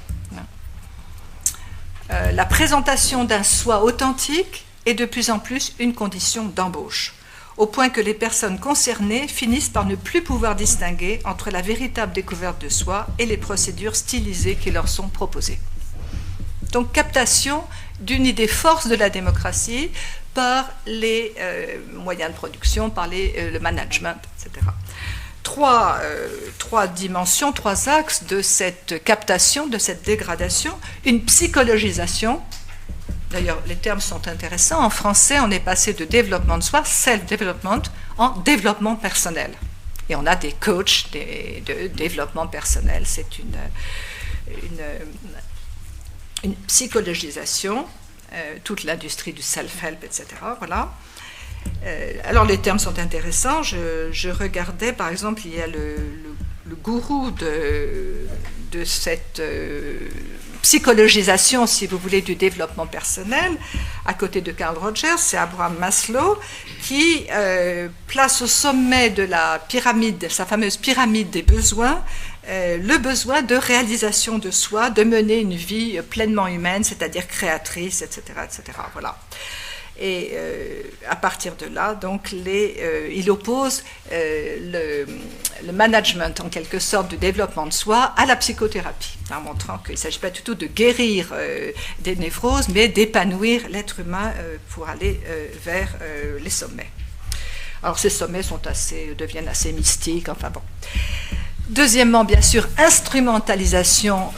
La présentation d'un soi authentique est de plus en plus une condition d'embauche, au point que les personnes concernées finissent par ne plus pouvoir distinguer entre la véritable découverte de soi et les procédures stylisées qui leur sont proposées. Donc, captation d'une idée force de la démocratie par les moyens de production, par le management, etc. Trois dimensions, trois axes de cette captation, de cette dégradation. Une psychologisation. D'ailleurs, les termes sont intéressants. En français, on est passé de développement de soi, self-development, en développement personnel. Et on a des coachs de développement personnel. C'est une psychologisation, toute l'industrie du self-help, etc. Voilà. Alors les termes sont intéressants. Je regardais, par exemple, il y a le gourou de cette psychologisation, si vous voulez, du développement personnel, à côté de Carl Rogers, c'est Abraham Maslow qui place au sommet de la pyramide, sa fameuse pyramide des besoins, le besoin de réalisation de soi, de mener une vie pleinement humaine, c'est-à-dire créatrice, etc., etc. Voilà. Et à partir de là, donc, il oppose le management, en quelque sorte, du développement de soi à la psychothérapie, en montrant qu'il ne s'agit pas du tout de guérir des névroses, mais d'épanouir l'être humain pour aller vers les sommets. Alors, ces sommets deviennent assez mystiques, enfin bon. Deuxièmement, bien sûr, instrumentalisation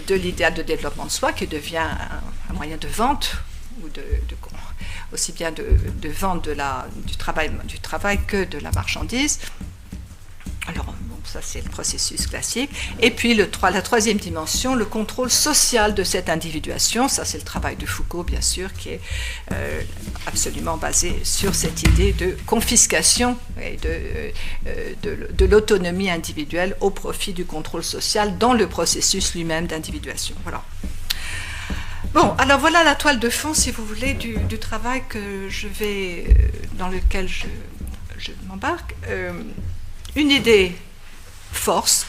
de l'idéal de développement de soi, qui devient un moyen de vente, ou aussi bien de vente du travail que de la marchandise. Alors, bon, ça c'est le processus classique. Et puis la troisième dimension, le contrôle social de cette individuation. Ça c'est le travail de Foucault, bien sûr, qui est absolument basé sur cette idée de confiscation et de l'autonomie individuelle au profit du contrôle social dans le processus lui-même d'individuation. Voilà. Bon, alors voilà la toile de fond, si vous voulez, du travail dans lequel je m'embarque. Une idée force,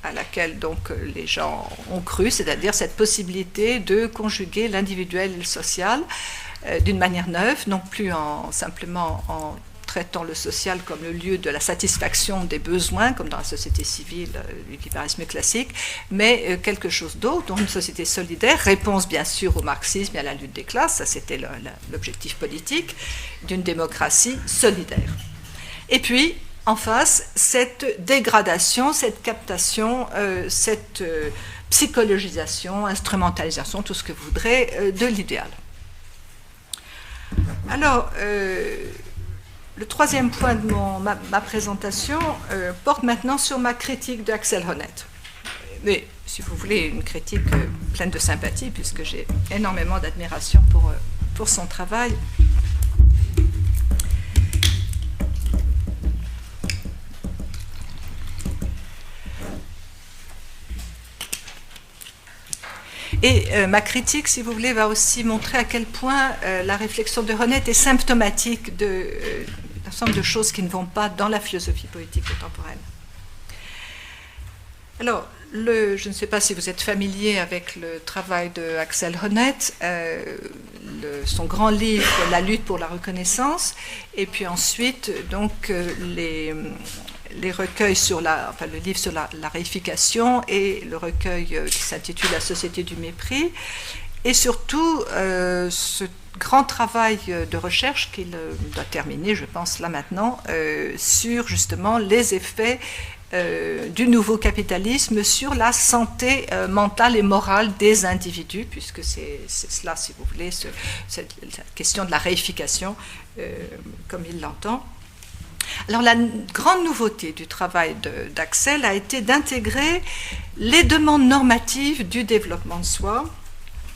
à laquelle donc les gens ont cru, c'est-à-dire cette possibilité de conjuguer l'individuel et le social d'une manière neuve, non plus simplement en traitant le social comme le lieu de la satisfaction des besoins, comme dans la société civile, du libéralisme classique, mais quelque chose d'autre, donc une société solidaire, réponse bien sûr au marxisme et à la lutte des classes, ça c'était l'objectif politique, d'une démocratie solidaire. Et puis, en face, cette dégradation, cette captation, cette psychologisation, instrumentalisation, tout ce que vous voudrez, de l'idéal. Alors, le troisième point de ma présentation porte maintenant sur ma critique d'Axel Honneth. Mais, si vous voulez, une critique pleine de sympathie, puisque j'ai énormément d'admiration pour son travail. Et ma critique, si vous voulez, va aussi montrer à quel point la réflexion de Honneth est symptomatique d'un ensemble de choses qui ne vont pas dans la philosophie politique contemporaine. Alors, je ne sais pas si vous êtes familier avec le travail de Axel Honneth, son grand livre « La lutte pour la reconnaissance », et puis ensuite, donc, les recueils le livre sur la réification et le recueil qui s'intitule La société du mépris, et surtout ce grand travail de recherche qu'il doit terminer, je pense là maintenant, sur justement les effets du nouveau capitalisme sur la santé mentale et morale des individus, puisque c'est cela, si vous voulez, cette question de la réification, comme il l'entend. Alors la grande nouveauté du travail d'Axel a été d'intégrer les demandes normatives du développement de soi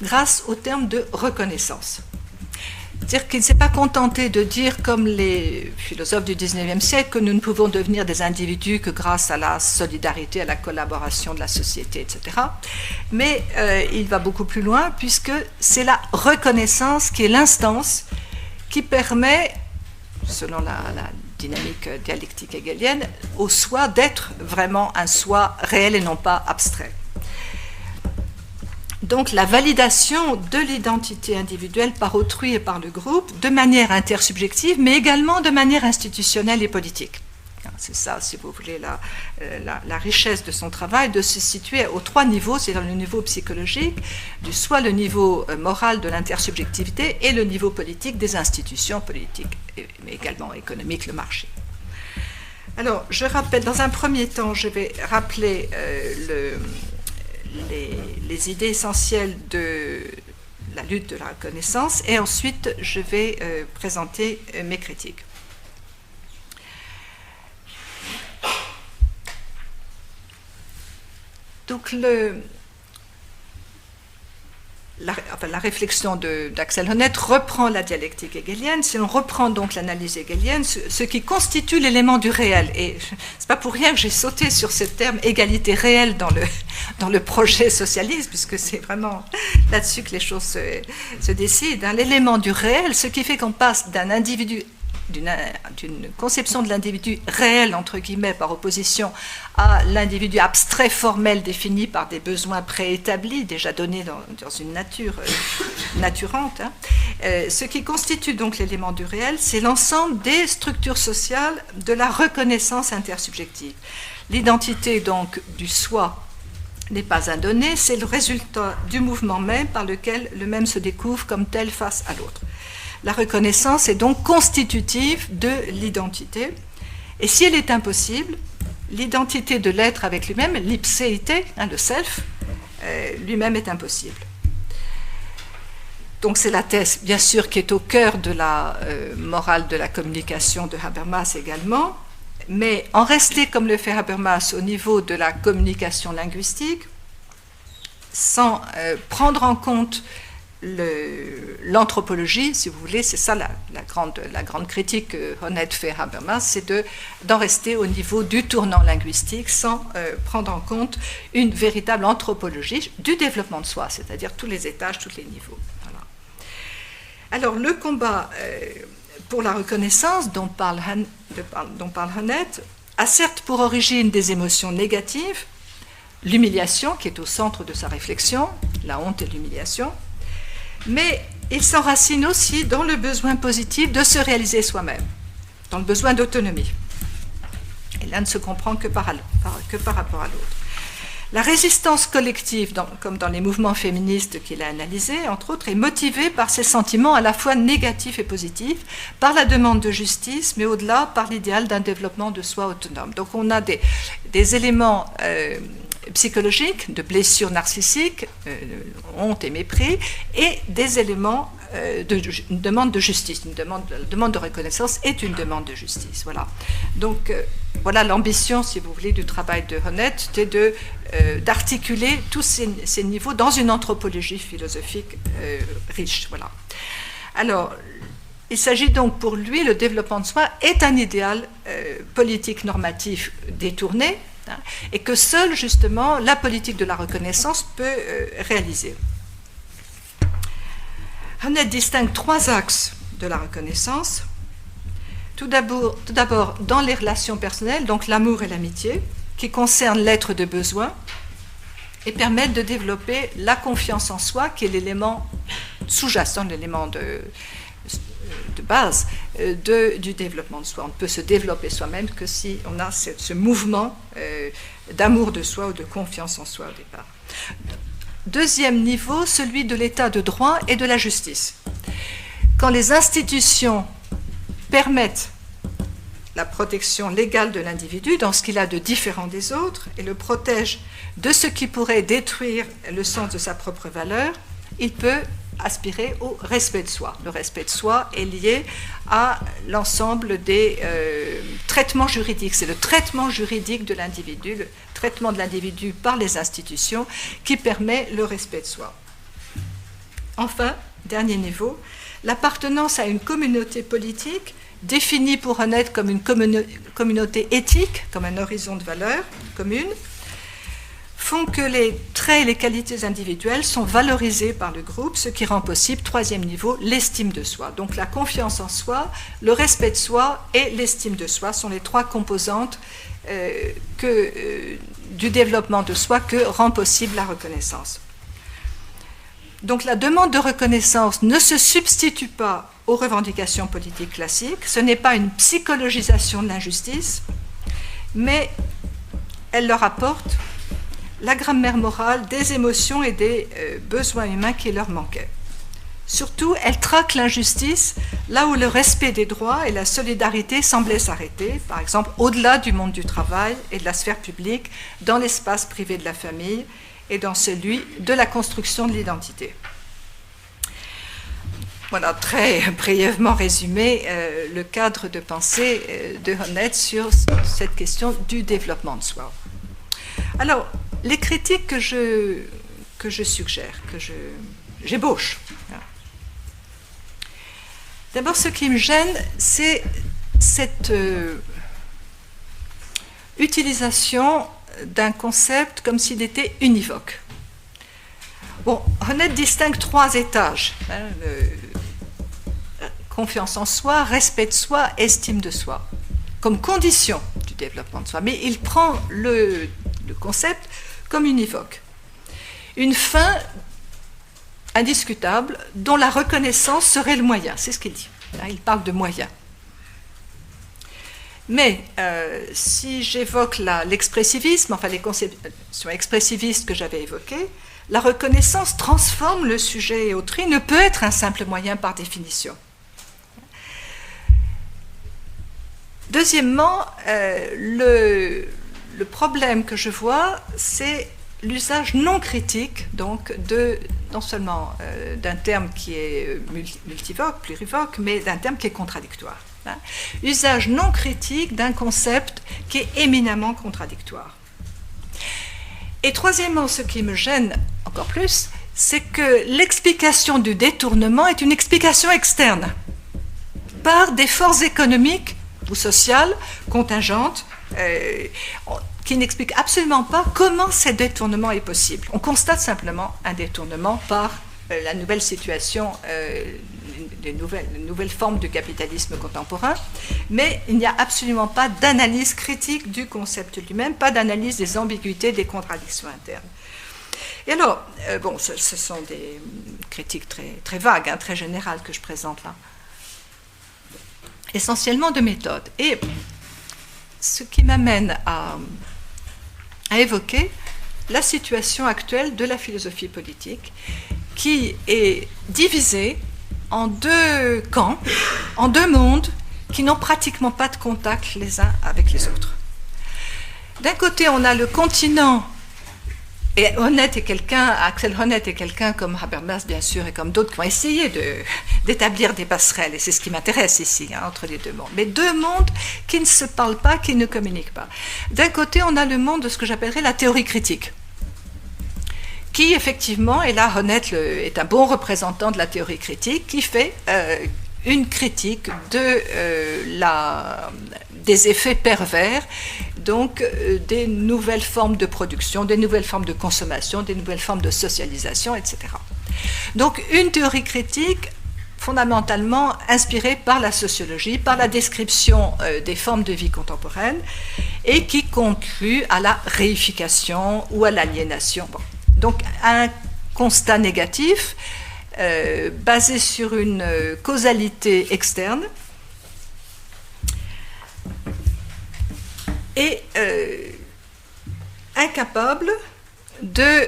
grâce au terme de reconnaissance. C'est-à-dire qu'il ne s'est pas contenté de dire, comme les philosophes du XIXe siècle, que nous ne pouvons devenir des individus que grâce à la solidarité, à la collaboration de la société, etc. Mais il va beaucoup plus loin, puisque c'est la reconnaissance qui est l'instance qui permet, selon la dynamique dialectique hegelienne, au soi d'être vraiment un soi réel et non pas abstrait. Donc la validation de l'identité individuelle par autrui et par le groupe de manière intersubjective, mais également de manière institutionnelle et politique. C'est ça, si vous voulez, la richesse de son travail, de se situer aux trois niveaux, c'est-à-dire le niveau psychologique, soit le niveau moral de l'intersubjectivité et le niveau politique des institutions politiques, mais également économiques, le marché. Alors, je rappelle, dans un premier temps, je vais rappeler les idées essentielles de la lutte de la reconnaissance, et ensuite je vais présenter mes critiques. Donc la réflexion d'Axel Honneth reprend la dialectique hegelienne. Si on reprend donc l'analyse hegelienne, ce qui constitue l'élément du réel, et c'est pas pour rien que j'ai sauté sur ce terme égalité réelle dans le projet socialiste, puisque c'est vraiment là-dessus que les choses se décident. Hein. L'élément du réel, ce qui fait qu'on passe d'un individu, d'une conception de l'individu réel, entre guillemets, par opposition à l'individu abstrait formel défini par des besoins préétablis, déjà donnés dans une nature naturante. Hein. Ce qui constitue donc l'élément du réel, c'est l'ensemble des structures sociales de la reconnaissance intersubjective. L'identité donc du soi n'est pas un donné, c'est le résultat du mouvement même par lequel le même se découvre comme tel face à l'autre. La reconnaissance est donc constitutive de l'identité. Et si elle est impossible, l'identité de l'être avec lui-même, l'ipséité, hein, le self, lui-même est impossible. Donc c'est la thèse, bien sûr, qui est au cœur de la morale de la communication de Habermas également. Mais en rester, comme le fait Habermas, au niveau de la communication linguistique, sans prendre en compte l'anthropologie, si vous voulez, c'est ça la grande critique que Honneth fait à Habermas, c'est d'en rester au niveau du tournant linguistique sans prendre en compte une véritable anthropologie du développement de soi, c'est-à-dire tous les étages, tous les niveaux. Voilà. Alors, le combat pour la reconnaissance dont parle Honneth a certes pour origine des émotions négatives, l'humiliation qui est au centre de sa réflexion, la honte et l'humiliation, mais il s'enracine aussi dans le besoin positif de se réaliser soi-même, dans le besoin d'autonomie. Et l'un ne se comprend que par rapport à l'autre. La résistance collective, comme dans les mouvements féministes qu'il a analysés, entre autres, est motivée par ces sentiments à la fois négatifs et positifs, par la demande de justice, mais au-delà, par l'idéal d'un développement de soi autonome. Donc on a des éléments psychologiques, de blessures narcissiques, honte et mépris, et des éléments une demande de justice, une demande de reconnaissance est une demande de justice. Voilà. Donc voilà l'ambition, si vous voulez, du travail de Honneth, c'était d'articuler tous ces niveaux dans une anthropologie philosophique riche. Voilà. Alors, il s'agit donc pour lui, le développement de soi est un idéal politique normatif détourné, hein, et que seule, justement, la politique de la reconnaissance peut réaliser. Honneth distingue trois axes de la reconnaissance. Tout d'abord, dans les relations personnelles, donc l'amour et l'amitié, qui concernent l'être de besoin et permettent de développer la confiance en soi, qui est l'élément sous-jacent, l'élément de base du développement de soi. On ne peut se développer soi-même que si on a ce mouvement d'amour de soi ou de confiance en soi au départ. Deuxième niveau, celui de l'état de droit et de la justice. Quand les institutions permettent la protection légale de l'individu dans ce qu'il a de différent des autres et le protègent de ce qui pourrait détruire le sens de sa propre valeur, il peut aspirer au respect de soi. Le respect de soi est lié à l'ensemble des traitements juridiques. C'est le traitement juridique de l'individu, le traitement de l'individu par les institutions qui permet le respect de soi. Enfin, dernier niveau, l'appartenance à une communauté politique définie pour Honneth comme une communauté éthique, comme un horizon de valeurs commune, font que les traits et les qualités individuelles sont valorisés par le groupe, ce qui rend possible, troisième niveau, l'estime de soi. Donc la confiance en soi, le respect de soi et l'estime de soi sont les trois composantes du développement de soi que rend possible la reconnaissance. Donc la demande de reconnaissance ne se substitue pas aux revendications politiques classiques, ce n'est pas une psychologisation de l'injustice, mais elle leur apporte la grammaire morale des émotions et des besoins humains qui leur manquaient. Surtout, elle traque l'injustice là où le respect des droits et la solidarité semblaient s'arrêter, par exemple au-delà du monde du travail et de la sphère publique, dans l'espace privé de la famille et dans celui de la construction de l'identité. Voilà, très brièvement résumé le cadre de pensée de Honneth sur cette question du développement de soi. Alors, les critiques que je suggère, que j'ébauche. D'abord, ce qui me gêne, c'est cette utilisation d'un concept comme s'il était univoque. Bon, Honneth distingue 3 étages. Confiance en soi, respect de soi, estime de soi, comme condition du développement de soi. Mais il prend le concept comme univoque. Une fin indiscutable dont la reconnaissance serait le moyen. C'est ce qu'il dit. Là, il parle de moyen. Mais si j'évoque l'expressivisme, enfin les conceptions expressivistes que j'avais évoquées, la reconnaissance transforme le sujet et autrui, ne peut être un simple moyen par définition. Deuxièmement, le problème que je vois, c'est l'usage non critique, donc non seulement d'un terme qui est multivoque, plurivoque, mais d'un terme qui est contradictoire. Hein. Usage non critique d'un concept qui est éminemment contradictoire. Et troisièmement, ce qui me gêne encore plus, c'est que l'explication du détournement est une explication externe, par des forces économiques ou sociales contingentes, qui n'expliquent absolument pas comment ce détournement est possible. On constate simplement un détournement par la nouvelle situation, les nouvelles formes du capitalisme contemporain, mais il n'y a absolument pas d'analyse critique du concept lui-même, pas d'analyse des ambiguïtés, des contradictions internes. Et alors, bon, ce sont des critiques très, très vagues, hein, très générales que je présente là. Essentiellement de méthode. Et ce qui m'amène à évoquer la situation actuelle de la philosophie politique, qui est divisée en 2 camps, en 2 mondes qui n'ont pratiquement pas de contact les uns avec les autres. D'un côté, on a le continent, et Axel Honneth est quelqu'un comme Habermas, bien sûr, et comme d'autres qui ont essayé d'établir des passerelles, et c'est ce qui m'intéresse ici, hein, entre les 2 mondes. Mais 2 mondes qui ne se parlent pas, qui ne communiquent pas. D'un côté, on a le monde de ce que j'appellerais la théorie critique, qui effectivement, et là Honneth est un bon représentant de la théorie critique, qui fait une critique des effets pervers, donc des nouvelles formes de production, des nouvelles formes de consommation, des nouvelles formes de socialisation, etc. Donc une théorie critique fondamentalement inspirée par la sociologie, par la description des formes de vie contemporaines, et qui conclut à la réification ou à l'aliénation. Bon. Donc un constat négatif basé sur une causalité externe et incapable de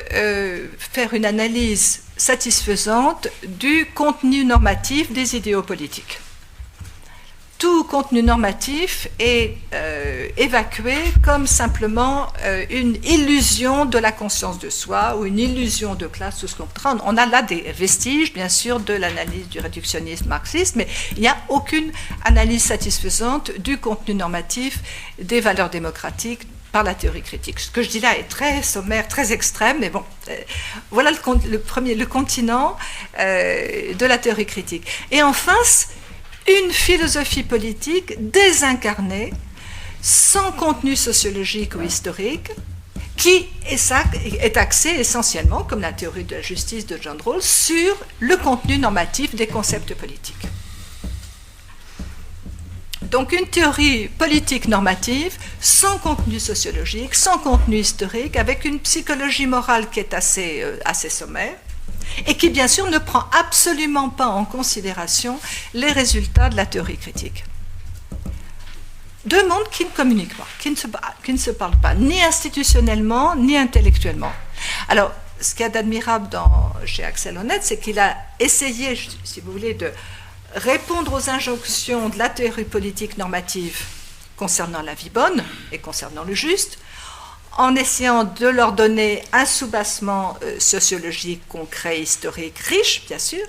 faire une analyse satisfaisante du contenu normatif des idéaux politiques. Tout contenu normatif est évacué comme simplement une illusion de la conscience de soi ou une illusion de classe, tout ce qu'on peut. On a là des vestiges, bien sûr, de l'analyse du réductionnisme marxiste, mais il n'y a aucune analyse satisfaisante du contenu normatif des valeurs démocratiques par la théorie critique. Ce que je dis là est très sommaire, très extrême, mais bon, voilà le continent de la théorie critique. Et en face, une philosophie politique désincarnée, sans contenu sociologique ou historique, qui est axée essentiellement, comme la théorie de la justice de John Rawls, sur le contenu normatif des concepts politiques. Donc une théorie politique normative, sans contenu sociologique, sans contenu historique, avec une psychologie morale qui est assez sommaire, et qui, bien sûr, ne prend absolument pas en considération les résultats de la théorie critique. 2 mondes qui ne communiquent pas, qui ne se parlent pas, ni institutionnellement, ni intellectuellement. Alors, ce qu'il y a d'admirable chez Axel Honneth, c'est qu'il a essayé, si vous voulez, de répondre aux injonctions de la théorie politique normative concernant la vie bonne et concernant le juste, en essayant de leur donner un soubassement sociologique, concret, historique, riche, bien sûr,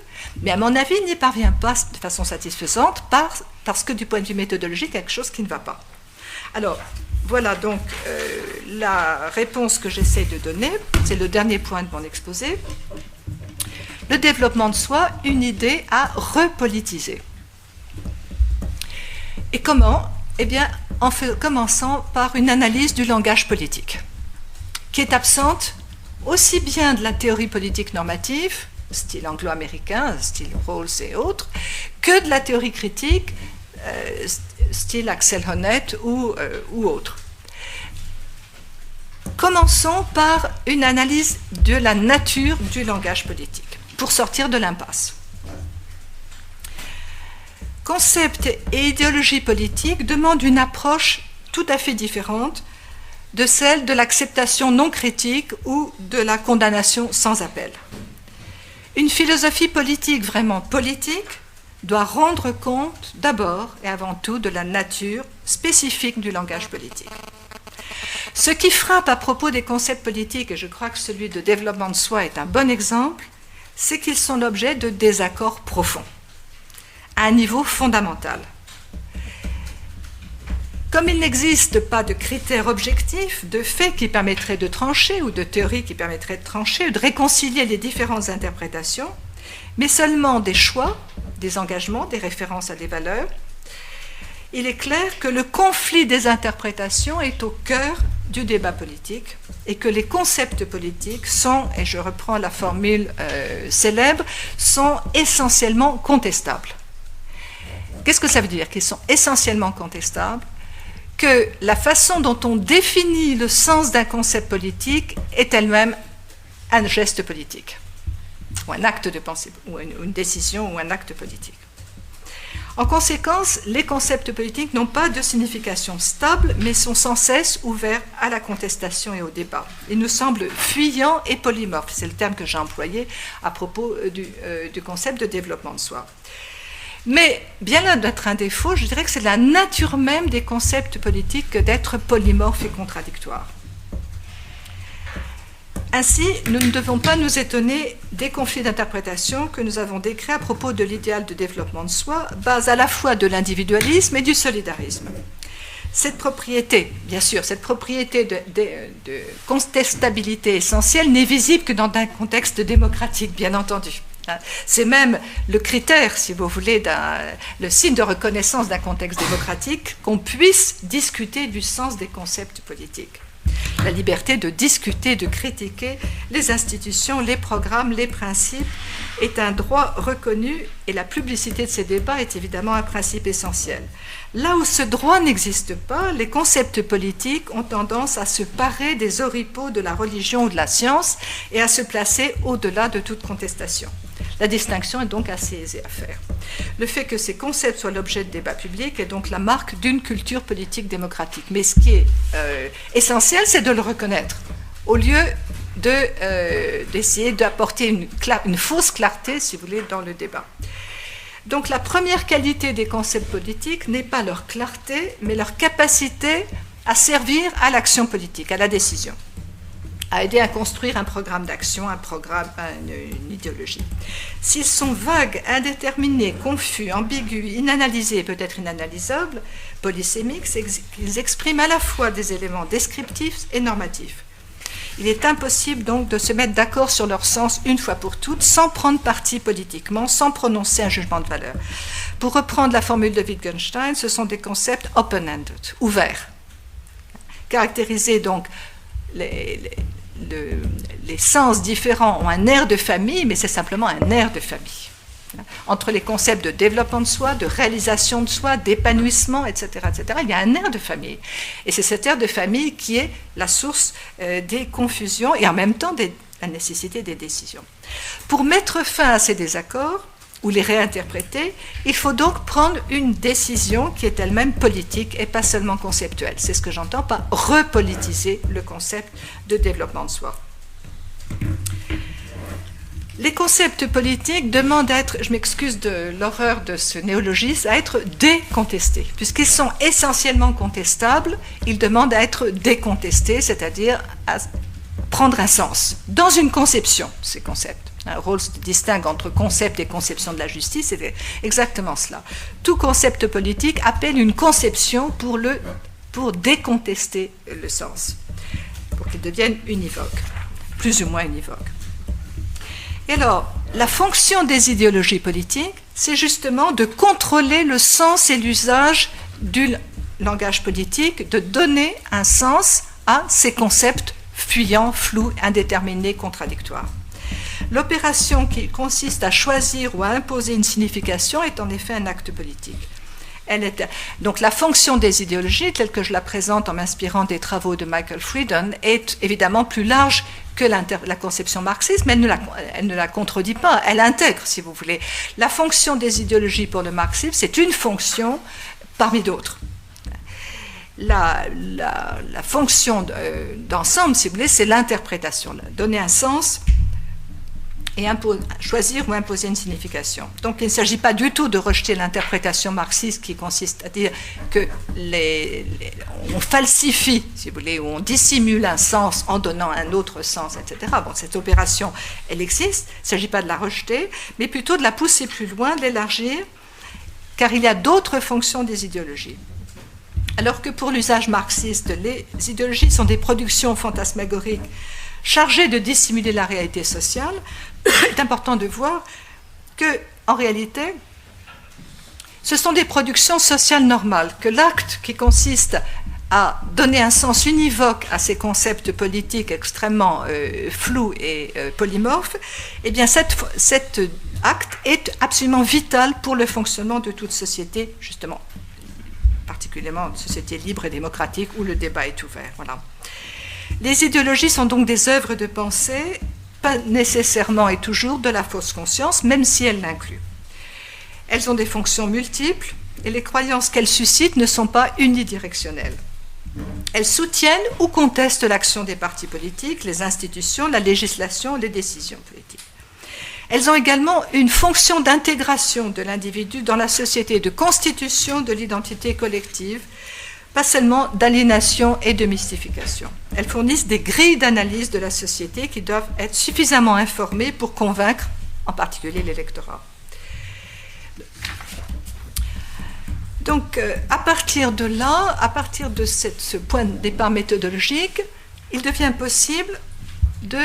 mais à mon avis, il n'y parvient pas de façon satisfaisante parce que du point de vue méthodologique, quelque chose qui ne va pas. Alors, voilà donc la réponse que j'essaie de donner, c'est le dernier point de mon exposé. le développement de soi une idée à repolitiser. Et comment? Eh bien, en commençant par une analyse du langage politique, qui est absente aussi bien de la théorie politique normative, style anglo-américain, style Rawls et autres, que de la théorie critique, style Axel Honneth ou autre. Commençons par une analyse de la nature du langage politique, pour sortir de l'impasse. Concept et idéologie politique demandent une approche tout à fait différente de celle de l'acceptation non critique ou de la condamnation sans appel. Une philosophie politique vraiment politique doit rendre compte d'abord et avant tout de la nature spécifique du langage politique. Ce qui frappe à propos des concepts politiques, et je crois que celui de développement de soi est un bon exemple, c'est qu'ils sont l'objet de désaccords profonds, à un niveau fondamental. Comme il n'existe pas de critères objectifs, de faits qui permettraient de trancher, ou de théories qui permettraient de trancher, ou de réconcilier les différentes interprétations, mais seulement des choix, des engagements, des références à des valeurs, il est clair que le conflit des interprétations est au cœur du débat politique et que les concepts politiques sont, et je reprends la formule célèbre, sont essentiellement contestables. Qu'est-ce que ça veut dire qu'ils sont essentiellement contestables? Que la façon dont on définit le sens d'un concept politique est elle-même un geste politique, ou un acte de pensée, ou une décision, ou un acte politique. En conséquence, les concepts politiques n'ont pas de signification stable, mais sont sans cesse ouverts à la contestation et au débat. Ils nous semblent fuyants et polymorphes, c'est le terme que j'ai employé à propos du concept de développement de soi. Mais bien là d'être un défaut, je dirais que c'est la nature même des concepts politiques que d'être polymorphes et contradictoires. Ainsi, nous ne devons pas nous étonner des conflits d'interprétation que nous avons décrits à propos de l'idéal de développement de soi, base à la fois de l'individualisme et du solidarisme. Cette propriété, bien sûr, cette propriété de contestabilité essentielle n'est visible que dans un contexte démocratique, bien entendu. C'est même le critère, si vous voulez, le signe de reconnaissance d'un contexte démocratique, qu'on puisse discuter du sens des concepts politiques. La liberté de discuter, de critiquer les institutions, les programmes, les principes est un droit reconnu et la publicité de ces débats est évidemment un principe essentiel. Là où ce droit n'existe pas, les concepts politiques ont tendance à se parer des oripeaux de la religion ou de la science et à se placer au-delà de toute contestation. La distinction est donc assez aisée à faire. Le fait que ces concepts soient l'objet de débats publics est donc la marque d'une culture politique démocratique. Mais ce qui est essentiel, c'est de le reconnaître, au lieu d'essayer d'apporter une fausse clarté, si vous voulez, dans le débat. Donc la première qualité des concepts politiques n'est pas leur clarté, mais leur capacité à servir à l'action politique, à la décision, à aider à construire un programme d'action, une idéologie. S'ils sont vagues, indéterminés, confus, ambigus, inanalysés, peut-être inanalysables, polysémiques, ils expriment à la fois des éléments descriptifs et normatifs. Il est impossible donc de se mettre d'accord sur leur sens une fois pour toutes, sans prendre parti politiquement, sans prononcer un jugement de valeur. Pour reprendre la formule de Wittgenstein, ce sont des concepts open-ended, ouverts, caractérisés donc. Les sens différents ont un air de famille, mais c'est simplement un air de famille. Entre les concepts de développement de soi, de réalisation de soi, d'épanouissement, etc., il y a un air de famille. Et c'est cet air de famille qui est la source des confusions et en même temps la nécessité des décisions. Pour mettre fin à ces désaccords, ou les réinterpréter, il faut donc prendre une décision qui est elle-même politique et pas seulement conceptuelle. C'est ce que j'entends par repolitiser le concept de développement de soi. Les concepts politiques demandent à être, je m'excuse de l'horreur de ce néologisme, à être décontestés. Puisqu'ils sont essentiellement contestables, ils demandent à être décontestés, c'est-à-dire à prendre un sens dans une conception, ces concepts. Rawls distingue entre concept et conception de la justice, c'est exactement cela. Tout concept politique appelle une conception pour décontester le sens, pour qu'il devienne univoque, plus ou moins univoque. Et alors, la fonction des idéologies politiques, c'est justement de contrôler le sens et l'usage du langage politique, de donner un sens à ces concepts fuyants, flous, indéterminés, contradictoires. L'opération qui consiste à choisir ou à imposer une signification est en effet un acte politique. Donc la fonction des idéologies, telle que je la présente en m'inspirant des travaux de Michael Friedan, est évidemment plus large que la conception marxiste, mais elle ne la contredit pas, elle intègre, si vous voulez. La fonction des idéologies pour le marxisme, c'est une fonction parmi d'autres. La fonction d'ensemble, si vous voulez, c'est l'interprétation, donner un sens et choisir ou imposer une signification. Donc il ne s'agit pas du tout de rejeter l'interprétation marxiste qui consiste à dire que on falsifie, si vous voulez, ou on dissimule un sens en donnant un autre sens, etc. Bon, cette opération, elle existe, il ne s'agit pas de la rejeter, mais plutôt de la pousser plus loin, d'élargir, car il y a d'autres fonctions des idéologies. Alors que pour l'usage marxiste, les idéologies sont des productions fantasmagoriques chargées de dissimuler la réalité sociale, il est important de voir que, en réalité, ce sont des productions sociales normales, que l'acte qui consiste à donner un sens univoque à ces concepts politiques extrêmement flous et polymorphes, eh bien cet acte est absolument vital pour le fonctionnement de toute société, justement, particulièrement une société libre et démocratique où le débat est ouvert. Voilà. Les idéologies sont donc des œuvres de pensée, pas nécessairement et toujours de la fausse conscience, même si elles l'incluent. Elles ont des fonctions multiples et les croyances qu'elles suscitent ne sont pas unidirectionnelles. Elles soutiennent ou contestent l'action des partis politiques, les institutions, la législation, les décisions politiques. Elles ont également une fonction d'intégration de l'individu dans la société, de constitution de l'identité collective, pas seulement d'aliénation et de mystification. Elles fournissent des grilles d'analyse de la société qui doivent être suffisamment informées pour convaincre, en particulier l'électorat. Donc, à partir de là, à partir de ce point de départ méthodologique, il devient possible de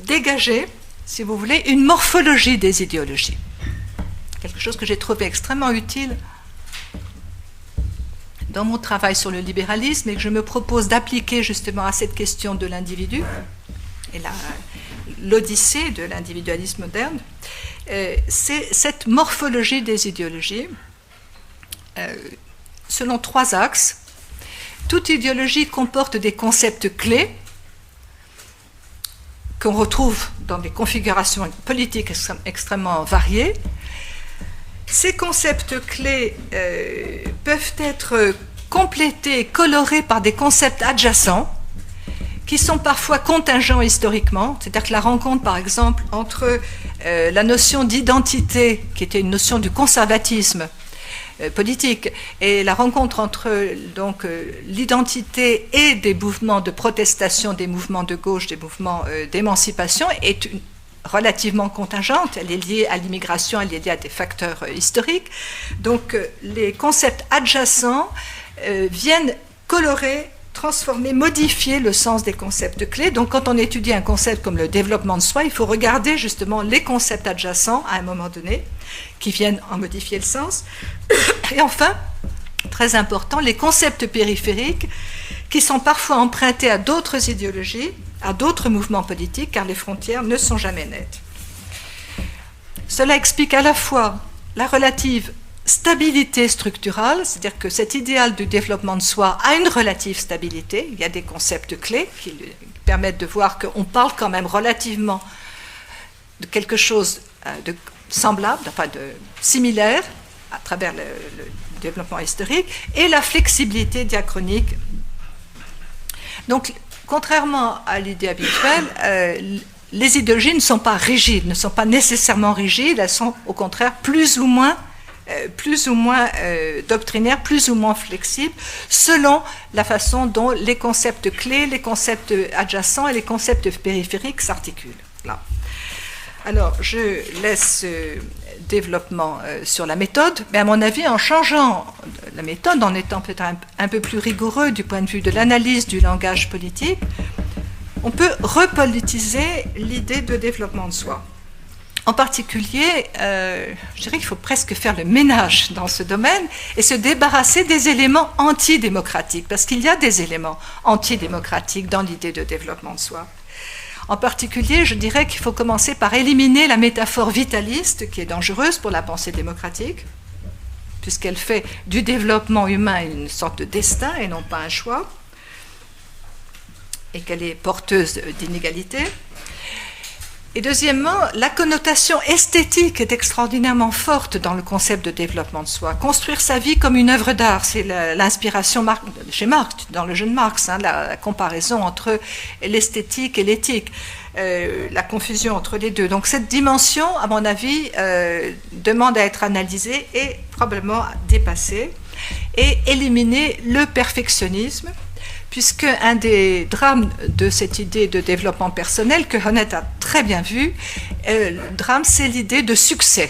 dégager, si vous voulez, une morphologie des idéologies. Quelque chose que j'ai trouvé extrêmement utile dans mon travail sur le libéralisme et que je me propose d'appliquer justement à cette question de l'individu et l'odyssée de l'individualisme moderne, c'est cette morphologie des idéologies selon 3 axes. Toute idéologie comporte des concepts clés qu'on retrouve dans des configurations politiques extrêmement variées. Ces concepts clés peuvent être complétés, colorés par des concepts adjacents qui sont parfois contingents historiquement, c'est-à-dire que la rencontre, par exemple, entre la notion d'identité, qui était une notion du conservatisme politique, et la rencontre entre donc l'identité et des mouvements de protestation, des mouvements de gauche, des mouvements d'émancipation est relativement contingente, elle est liée à l'immigration, elle est liée à des facteurs historiques. Donc les concepts adjacents viennent colorer, transformer, modifier le sens des concepts clés. Donc quand on étudie un concept comme le développement de soi, il faut regarder justement les concepts adjacents à un moment donné qui viennent en modifier le sens. Et enfin, très important, les concepts périphériques qui sont parfois empruntés à d'autres idéologies, à d'autres mouvements politiques, car les frontières ne sont jamais nettes. Cela explique à la fois la relative stabilité structurale, c'est-à-dire que cet idéal du développement de soi a une relative stabilité, il y a des concepts clés qui permettent de voir qu'on parle quand même relativement de quelque chose de semblable, enfin de similaire, à travers le développement historique, et la flexibilité diachronique. Donc, contrairement à l'idée habituelle, les idéologies ne sont pas rigides, ne sont pas nécessairement rigides, elles sont au contraire plus ou moins doctrinaires, plus ou moins flexibles, selon la façon dont les concepts clés, les concepts adjacents et les concepts périphériques s'articulent. Là. Alors, je laisse développement sur la méthode, mais à mon avis, en changeant la méthode, en étant peut-être un peu plus rigoureux du point de vue de l'analyse du langage politique, on peut repolitiser l'idée de développement de soi. En particulier, je dirais qu'il faut presque faire le ménage dans ce domaine et se débarrasser des éléments antidémocratiques, parce qu'il y a des éléments antidémocratiques dans l'idée de développement de soi. En particulier, je dirais qu'il faut commencer par éliminer la métaphore vitaliste, qui est dangereuse pour la pensée démocratique, puisqu'elle fait du développement humain une sorte de destin et non pas un choix, et qu'elle est porteuse d'inégalités. Et deuxièmement, la connotation esthétique est extraordinairement forte dans le concept de développement de soi. Construire sa vie comme une œuvre d'art, c'est l'inspiration chez Marx, dans le jeune Marx, la comparaison entre l'esthétique et l'éthique, la confusion entre les deux. Donc cette dimension, à mon avis, demande à être analysée et probablement dépassée, et éliminer le perfectionnisme, puisque un des drames de cette idée de développement personnel, que Honneth a très bien vu, le drame, c'est l'idée de succès,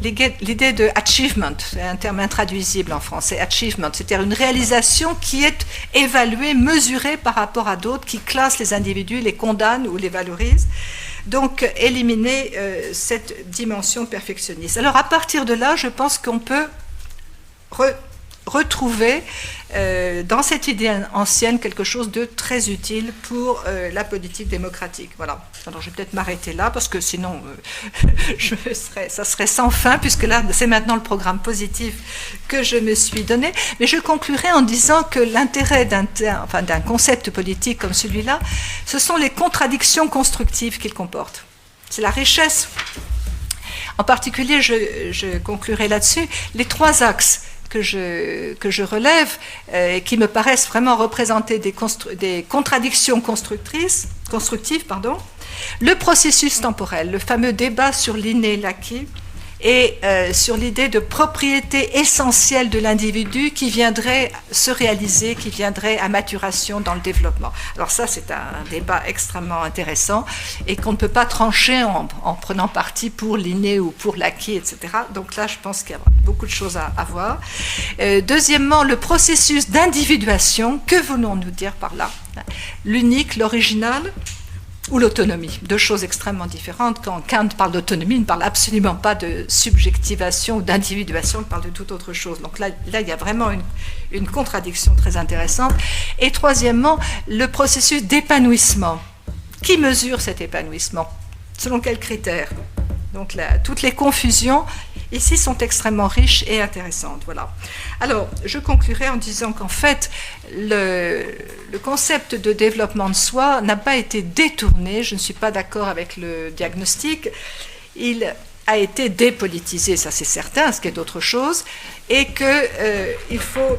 l'idée de achievement, c'est un terme intraduisible en français, achievement, c'est-à-dire une réalisation qui est évaluée, mesurée par rapport à d'autres, qui classent les individus, les condamnent ou les valorisent. Donc, éliminer cette dimension perfectionniste. Alors, à partir de là, je pense qu'on peut retrouver dans cette idée ancienne quelque chose de très utile pour la politique démocratique. Voilà. Alors je vais peut-être m'arrêter là parce que sinon ça serait sans fin, puisque là c'est maintenant le programme positif que je me suis donné. Mais je conclurai en disant que l'intérêt d'un concept politique comme celui-là, ce sont les contradictions constructives qu'il comporte. C'est la richesse. En particulier, je conclurai là-dessus, les trois axes que je relève et qui me paraissent vraiment représenter des contradictions constructives, le processus temporel, le fameux débat sur l'inné et l'acquis, et sur l'idée de propriété essentielle de l'individu qui viendrait se réaliser, qui viendrait à maturation dans le développement. Alors ça, c'est un débat extrêmement intéressant et qu'on ne peut pas trancher en prenant parti pour l'inné ou pour l'acquis, etc. Donc là, je pense qu'il y a beaucoup de choses à voir. Deuxièmement, le processus d'individuation. Que voulons-nous dire par là? L'unique, l'original, ou l'autonomie, deux choses extrêmement différentes. Quand Kant parle d'autonomie, il ne parle absolument pas de subjectivation ou d'individuation, il parle de toute autre chose. Donc là il y a vraiment une contradiction très intéressante. Et troisièmement, le processus d'épanouissement. Qui mesure cet épanouissement? Selon quels critères? Donc toutes les confusions ici sont extrêmement riches et intéressantes. Voilà. Alors, je conclurai en disant qu'en fait, le concept de développement de soi n'a pas été détourné, je ne suis pas d'accord avec le diagnostic, il a été dépolitisé, ça c'est certain, ce qui est autre chose, et qu'il faut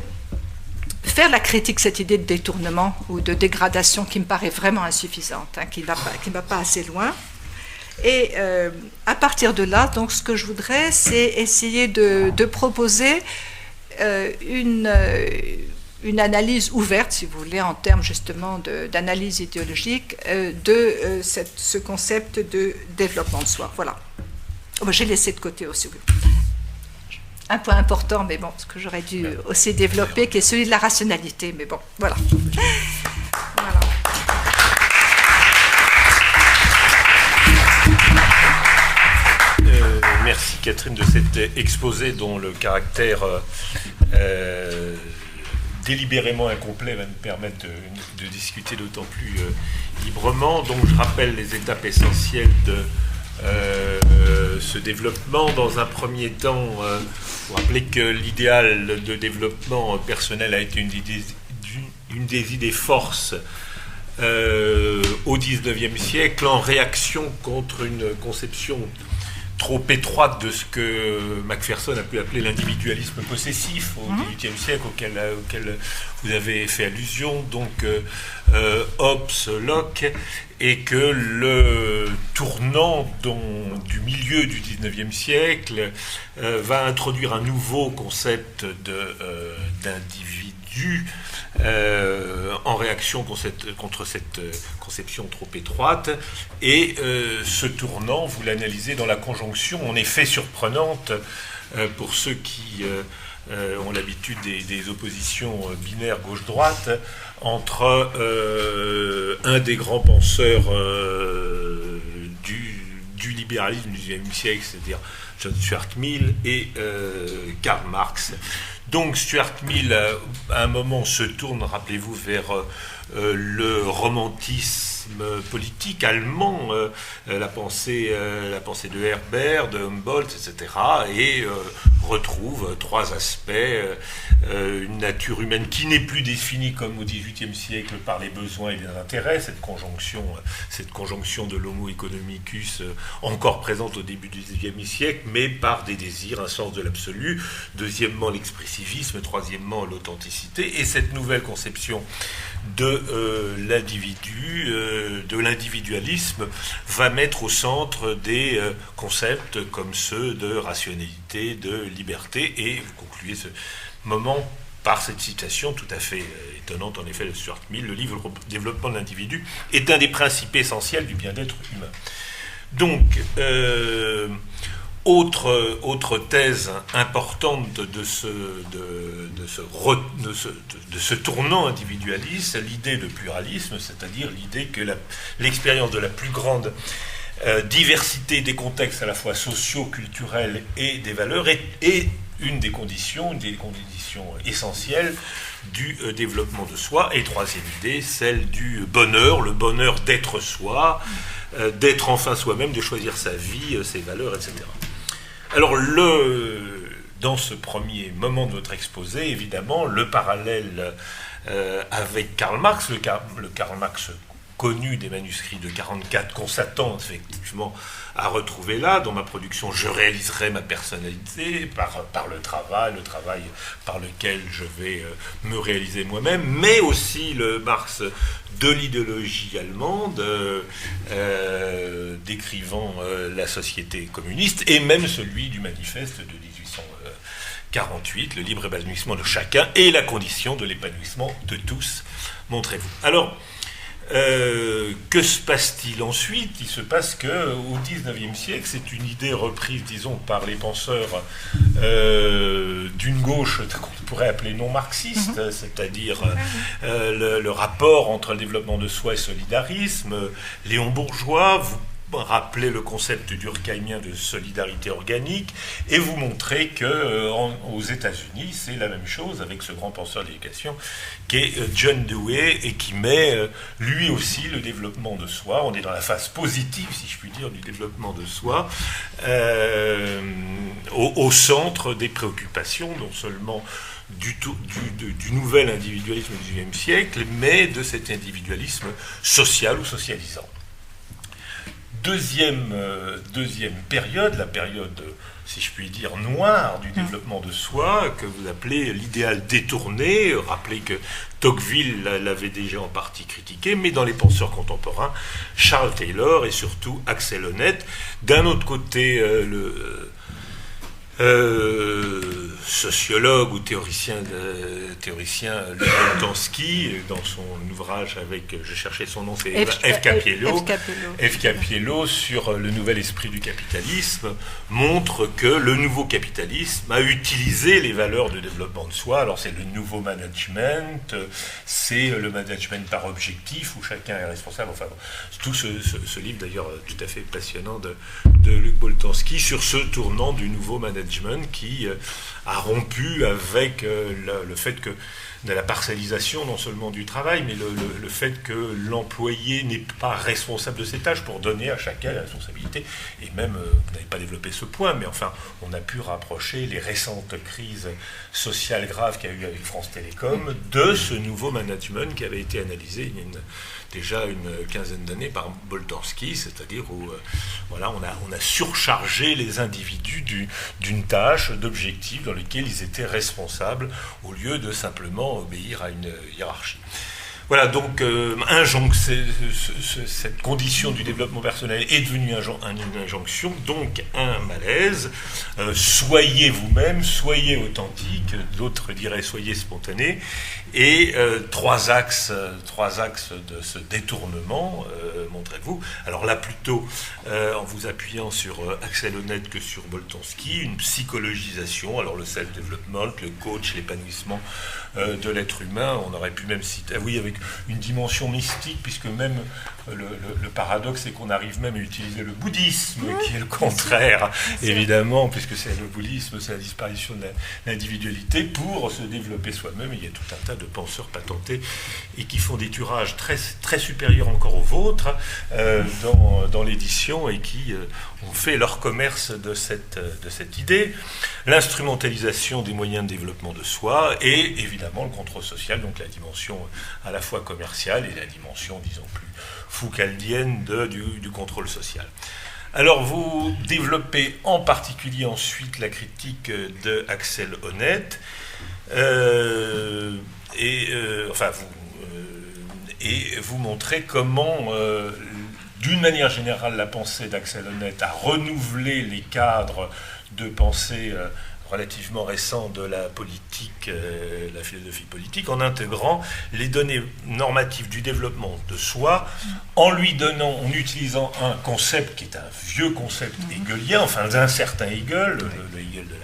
faire la critique de cette idée de détournement ou de dégradation qui me paraît vraiment insuffisante, qui ne va pas assez loin. Et à partir de là, donc, ce que je voudrais, c'est essayer de proposer une analyse ouverte, si vous voulez, en termes justement d'analyse idéologique de ce concept de développement de soi. Voilà. J'ai laissé de côté aussi un point important, mais bon, ce que j'aurais dû aussi développer, qui est celui de la rationalité. Mais bon, voilà. Voilà. Merci Catherine de cet exposé dont le caractère délibérément incomplet va nous permettre de discuter d'autant plus librement. Donc je rappelle les étapes essentielles de ce développement. Dans un premier temps, vous rappelez que l'idéal de développement personnel a été une des idées forces au XIXe siècle, en réaction contre une conception trop étroite de ce que Macpherson a pu appeler l'individualisme possessif au XVIIIe siècle, auquel vous avez fait allusion, donc Hobbes, Locke, et que le tournant du milieu du XIXe siècle va introduire un nouveau concept d'individu en réaction contre cette conception trop étroite, et ce tournant, vous l'analysez dans la conjonction en effet surprenante pour ceux qui ont l'habitude des oppositions binaires gauche-droite, entre un des grands penseurs du libéralisme du XIXe siècle, c'est-à-dire John Stuart Mill, et Karl Marx. Donc Stuart Mill, à un moment, se tourne, rappelez-vous, vers le romantisme politique allemand, la pensée de Herbert, de Humboldt, etc., et retrouve trois aspects. Une nature humaine qui n'est plus définie comme au XVIIIe siècle par les besoins et les intérêts, cette conjonction de l'homo economicus encore présente au début du XIXe siècle, mais par des désirs, un sens de l'absolu. Deuxièmement, l'expressivisme. Troisièmement, l'authenticité. Et cette nouvelle conception de l'individu, de l'individualisme, va mettre au centre des concepts comme ceux de rationalité, de liberté. Et vous concluez ce moment par cette citation tout à fait étonnante, en effet, de Stuart Mill: le livre « Développement de l'individu est un des principes essentiels du bien-être humain ». Donc, autre thèse importante de ce tournant individualiste, l'idée de pluralisme, c'est-à-dire l'idée que l'expérience de la plus grande diversité des contextes à la fois sociaux, culturels et des valeurs est une des conditions essentielles du développement de soi. Et troisième idée, celle du bonheur, le bonheur d'être soi, d'être enfin soi-même, de choisir sa vie, ses valeurs, etc. Alors, dans ce premier moment de votre exposé, évidemment, le parallèle avec Karl Marx, le Karl Marx connu des manuscrits de 1944, qu'on s'attend effectivement à retrouver là. Dans ma production, je réaliserai ma personnalité par le travail par lequel je vais me réaliser moi-même, mais aussi le Marx de l'idéologie allemande, décrivant la société communiste, et même celui du manifeste de 1848, le libre épanouissement de chacun et la condition de l'épanouissement de tous, montrez-vous. Alors, que se passe-t-il ensuite? Il se passe qu'au XIXe siècle, c'est une idée reprise, disons, par les penseurs d'une gauche qu'on pourrait appeler non marxiste, c'est-à-dire le rapport entre le développement de soi et solidarisme. Léon Bourgeois, vous rappelez le concept durkheimien de solidarité organique, et vous montrez qu'aux États-Unis, c'est la même chose avec ce grand penseur de l'éducation qui est John Dewey, et qui met lui aussi le développement de soi. On est dans la phase positive, si je puis dire, du développement de soi, au centre des préoccupations, non seulement du nouvel individualisme du XIXe siècle, mais de cet individualisme social ou socialisant. Deuxième période, la période, si je puis dire, noire du développement de soi, que vous appelez l'idéal détourné. Rappelez que Tocqueville l'avait déjà en partie critiqué, mais dans les penseurs contemporains, Charles Taylor et surtout Axel Honneth. D'un autre côté, le sociologue ou théoricien Luc Boltanski, dans son ouvrage avec, je cherchais son nom, c'est F. Capiello, sur le nouvel esprit du capitalisme, montre que le nouveau capitalisme a utilisé les valeurs de développement de soi. Alors c'est le nouveau management, c'est le management par objectif, où chacun est responsable. Enfin, tout ce livre d'ailleurs tout à fait passionnant de Luc Boltanski sur ce tournant du nouveau management qui a rompu avec le fait que de la parcellisation non seulement du travail, mais le fait que l'employé n'est pas responsable de ses tâches, pour donner à chacun la responsabilité. Et même, vous n'avez pas développé ce point, mais enfin, on a pu rapprocher les récentes crises sociales graves qu'il y a eu avec France Télécom de ce nouveau management qui avait été analysé il y a déjà une quinzaine d'années par Boltanski, c'est-à-dire où on a surchargé les individus d'une tâche, d'objectifs dans lesquels ils étaient responsables, au lieu de simplement obéir à une hiérarchie. Voilà, donc cette condition du développement personnel est devenue une injonction, donc un malaise. Soyez vous-même, soyez authentique, d'autres diraient soyez spontané. Et trois axes de ce détournement, montrez-vous. Alors là, plutôt en vous appuyant sur Axel Honneth que sur Boltanski, une psychologisation, alors le self-development, le coach, l'épanouissement de l'être humain. On aurait pu même citer, oui, avec une dimension mystique, puisque même le paradoxe, c'est qu'on arrive même à utiliser le bouddhisme, qui est le contraire, évidemment, puisque c'est le bouddhisme, c'est la disparition de l'individualité, pour se développer soi-même. Il y a tout un tas de penseurs patentés et qui font des tirages très, très supérieurs encore aux vôtres dans l'édition et qui ont fait leur commerce de cette idée. L'instrumentalisation des moyens de développement de soi et évidemment le contrôle social, donc la dimension à la fois commerciale et la dimension, disons, plus foucaldienne du contrôle social. Alors vous développez en particulier ensuite la critique de Axel Honneth et vous montrez comment, d'une manière générale, la pensée d'Axel Honneth a renouvelé les cadres de pensée relativement récents de la politique, la philosophie politique, en intégrant les données normatives du développement de soi, en utilisant un concept qui est un vieux concept hegelien, enfin d'un certain Hegel, le Hegel de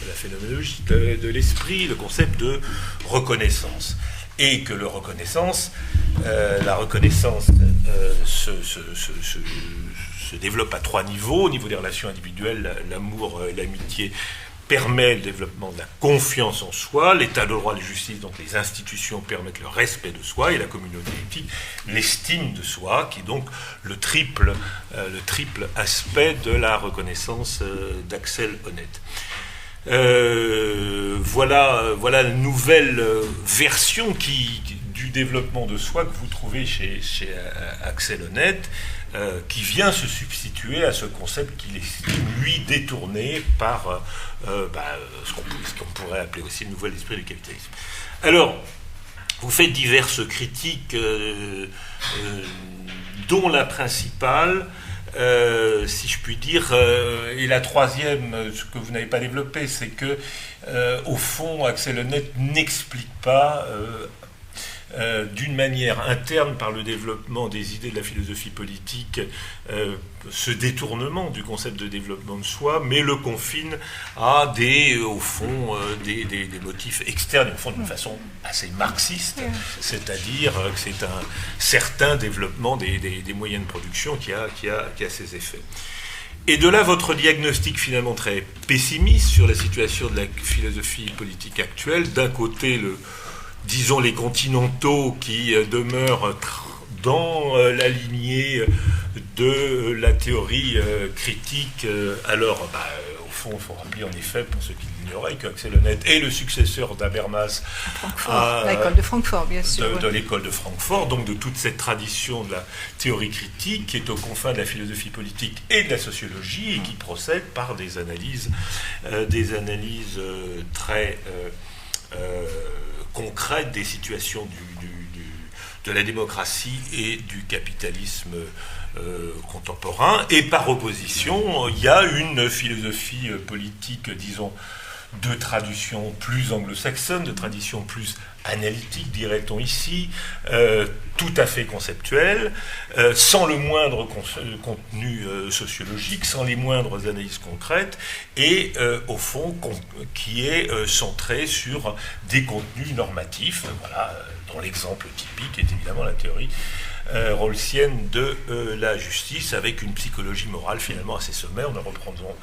la phénoménologie de l'esprit, le concept de reconnaissance. Et que la reconnaissance se développe à trois niveaux. Au niveau des relations individuelles, l'amour, l'amitié permet le développement de la confiance en soi, l'état de droit, la justice, donc les institutions permettent le respect de soi, et la communauté éthique, l'estime de soi, qui est donc le triple aspect de la reconnaissance d'Axel Honneth. Voilà la nouvelle version du développement de soi que vous trouvez chez Axel Honneth, qui vient se substituer à ce concept qu'il estime, lui, détourné par ce qu'on pourrait appeler aussi le nouvel esprit du capitalisme. Alors, vous faites diverses critiques, dont la principale, si je puis dire, et la troisième, ce que vous n'avez pas développé, c'est que, au fond, Axel Honneth n'explique pas, d'une manière interne, par le développement des idées de la philosophie politique, ce détournement du concept de développement de soi, mais le confine à des motifs externes, au fond d'une façon assez marxiste, c'est-à-dire que c'est un certain développement des moyens de production qui a ses effets. Et de là, votre diagnostic finalement très pessimiste sur la situation de la philosophie politique actuelle. D'un côté, disons les continentaux qui demeurent dans la lignée de la théorie critique. Alors, au fond, il faut rappeler en effet, pour ceux qui l'ignoraient, qu'Axel Honneth est le successeur d'Habermas à l'école de Francfort, bien sûr. De l'école de Francfort, donc de toute cette tradition de la théorie critique qui est aux confins de la philosophie politique et de la sociologie et qui procède par des analyses très concrètes des situations de la démocratie et du capitalisme contemporain. Et par opposition, il y a une philosophie politique, disons, de tradition plus anglo-saxonne, de tradition plus analytique, dirait-on ici, tout à fait conceptuelle, sans le moindre contenu sociologique, sans les moindres analyses concrètes, et au fond, qui est centré sur des contenus normatifs, dont l'exemple typique est évidemment la théorie rawlsienne de la justice, avec une psychologie morale finalement assez sommaire. Ne reposant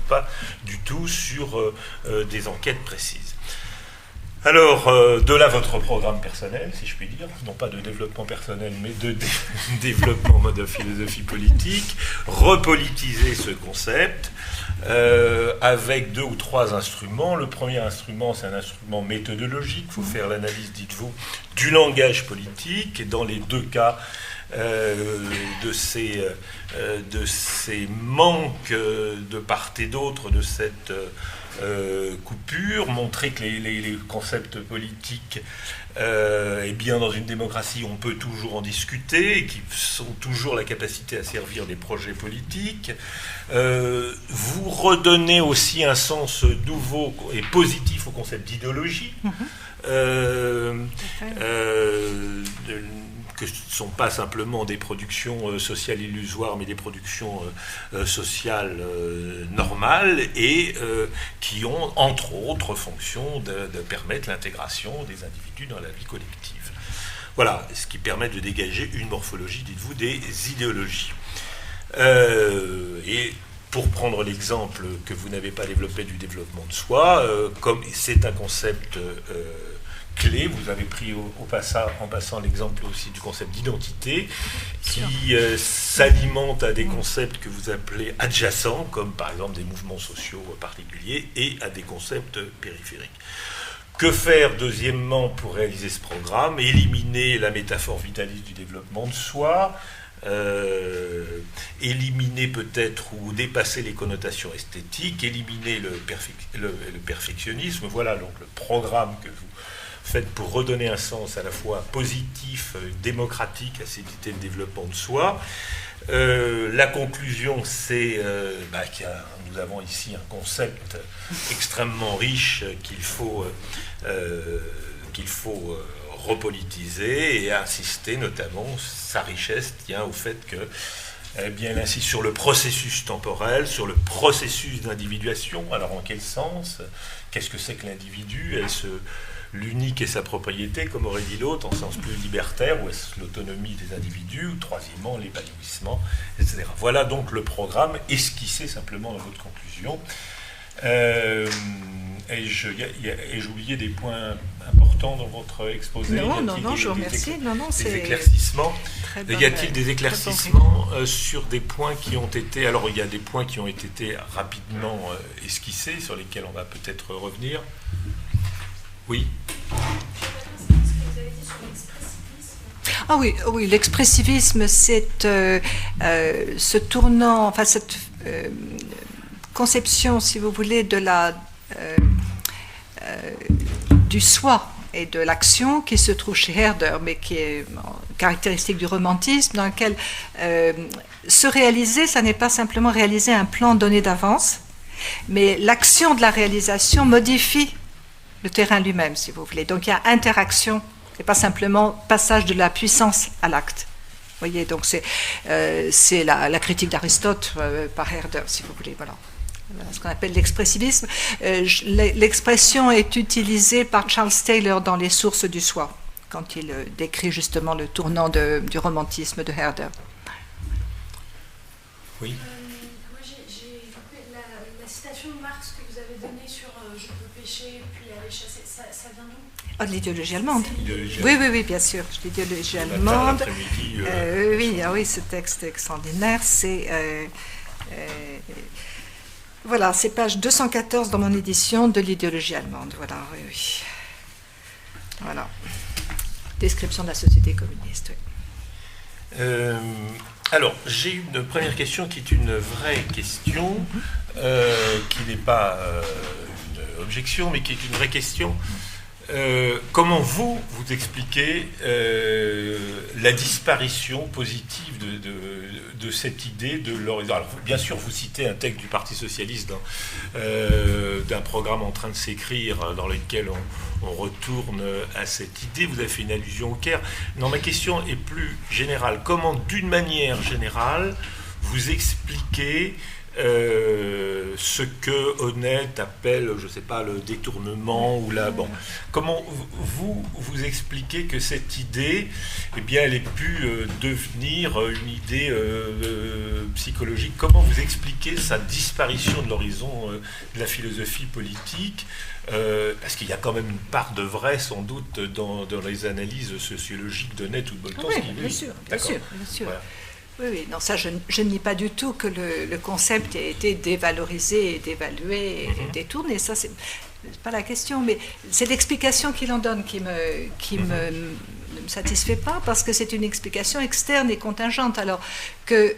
pas du tout sur des enquêtes précises. Alors, de là votre programme personnel, si je puis dire, non pas de développement personnel, mais de développement de philosophie politique, repolitiser ce concept, avec 2 ou 3 instruments. Le premier instrument, c'est un instrument méthodologique. Il faut faire l'analyse, dites-vous, du langage politique. Et dans les 2 cas, de ces manques de part et d'autre de cette coupure, montrer que les concepts politiques, eh bien, dans une démocratie, on peut toujours en discuter, et qui ont toujours la capacité à servir des projets politiques. Vous redonnez aussi un sens nouveau et positif au concept d'idéologie. Que ce ne sont pas simplement des productions sociales illusoires, mais des productions sociales normales, et qui ont, entre autres, fonction de permettre l'intégration des individus dans la vie collective. Voilà, ce qui permet de dégager une morphologie, dites-vous, des idéologies. Et pour prendre l'exemple que vous n'avez pas développé du développement de soi, comme c'est un concept clé, vous avez pris en passant l'exemple aussi du concept d'identité, qui s'alimente à des concepts que vous appelez adjacents, comme par exemple des mouvements sociaux particuliers, et à des concepts périphériques. Que faire, deuxièmement, pour réaliser ce programme? Éliminer la métaphore vitaliste du développement de soi, éliminer peut-être ou dépasser les connotations esthétiques, éliminer le perfectionnisme. Voilà donc le programme que vous faites pour redonner un sens à la fois positif, démocratique à cette idée de développement de soi. La conclusion, c'est que nous avons ici un concept extrêmement riche qu'il faut repolitiser, et insister notamment, sa richesse tient au fait que, eh bien, elle insiste sur le processus temporel, sur le processus d'individuation. Alors en quel sens? Qu'est-ce que c'est que l'individu? Est-ce l'unique et sa propriété, comme aurait dit l'autre, en sens plus libertaire, ou est-ce l'autonomie des individus, ou troisièmement l'épanouissement, etc. Voilà donc le programme esquissé simplement dans votre conclusion. Et j'ai oublié des points importants dans votre exposé. Non, je vous remercie. Des éclaircissements. Y a-t-il des éclaircissements sur des points qui ont été... Alors, il y a des points qui ont été rapidement esquissés, sur lesquels on va peut-être revenir. Oui. Ah oui, l'expressivisme, c'est ce tournant, enfin cette conception, si vous voulez, de du soi et de l'action qui se trouve chez Herder, mais qui est caractéristique du romantisme, dans lequel se réaliser, ça n'est pas simplement réaliser un plan donné d'avance, mais l'action de la réalisation modifie le terrain lui-même, si vous voulez. Donc il y a interaction, et pas simplement passage de la puissance à l'acte. Vous voyez, donc c'est la critique d'Aristote par Herder, si vous voulez, voilà. Ce qu'on appelle l'expressivisme. L'expression est utilisée par Charles Taylor dans Les sources du soi, quand il décrit justement le tournant du romantisme de Herder. Oui. Moi, j'ai la citation de Marx que vous avez donnée sur je peux pêcher puis aller chasser, ça vient d'où? Ah, de l'idéologie allemande. Oui, bien sûr. L'idéologie allemande. Oui, ce texte extraordinaire, c'est... voilà, c'est page 214 dans mon édition de l'idéologie allemande. Voilà, oui. Voilà. Description de la société communiste, oui. Alors, j'ai une première question qui est une vraie question, qui n'est pas une objection, mais qui est une vraie question. Comment vous expliquez la disparition positive de cette idée de l'horizon? Alors, bien sûr, vous citez un texte du Parti socialiste d'un programme en train de s'écrire dans lequel on retourne à cette idée. Vous avez fait une allusion au Caire. Non, ma question est plus générale. Comment, d'une manière générale, vous expliquez ce que Honneth appelle, je ne sais pas, le détournement ou la... Bon, comment vous expliquez que cette idée, eh bien, elle ait pu devenir une idée psychologique? Comment vous expliquez sa disparition de l'horizon de la philosophie politique? Parce qu'il y a quand même une part de vrai, sans doute, dans les analyses sociologiques d'Honneth ou de Boltanski. Oui, bien sûr. Voilà. Oui, non, ça, je ne nie pas du tout que le concept ait été dévalorisé, dévalué et détourné. Ça, c'est pas la question, mais c'est l'explication qu'il en donne qui me me satisfait pas parce que c'est une explication externe et contingente. Alors que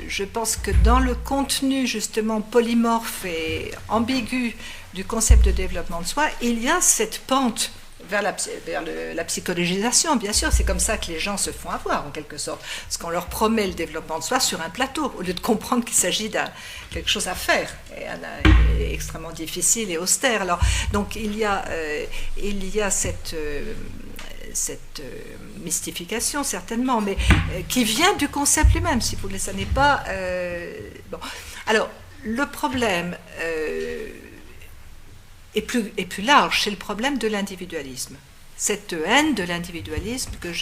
je pense que dans le contenu justement polymorphe et ambigu du concept de développement de soi, il y a cette pente vers la psychologisation, bien sûr. C'est comme ça que les gens se font avoir, en quelque sorte. Parce qu'on leur promet le développement de soi sur un plateau, au lieu de comprendre qu'il s'agit de quelque chose à faire, et extrêmement difficile et austère. Alors, donc, il y a cette mystification, certainement, mais qui vient du concept lui-même, si vous voulez. Ça n'est pas... bon. Alors, le problème... est plus large, c'est le problème de l'individualisme. Cette haine de l'individualisme que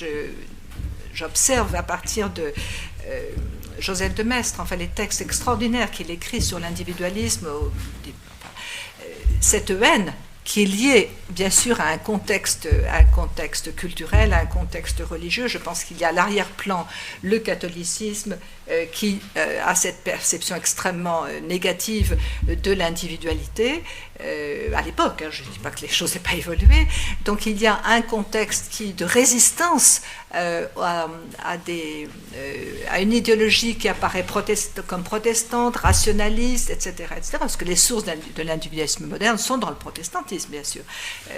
j'observe à partir de Joseph de Maistre, enfin les textes extraordinaires qu'il écrit sur l'individualisme, cette haine qui est liée bien sûr à un contexte culturel, à un contexte religieux. Je pense qu'il y a à l'arrière-plan le catholicisme qui a cette perception extrêmement négative de l'individualité à l'époque. Je ne dis pas que les choses n'aient pas évolué. Donc il y a un contexte de résistance à une idéologie qui apparaît comme protestante, rationaliste, etc., parce que les sources de l'individualisme moderne sont dans le protestantisme, bien sûr,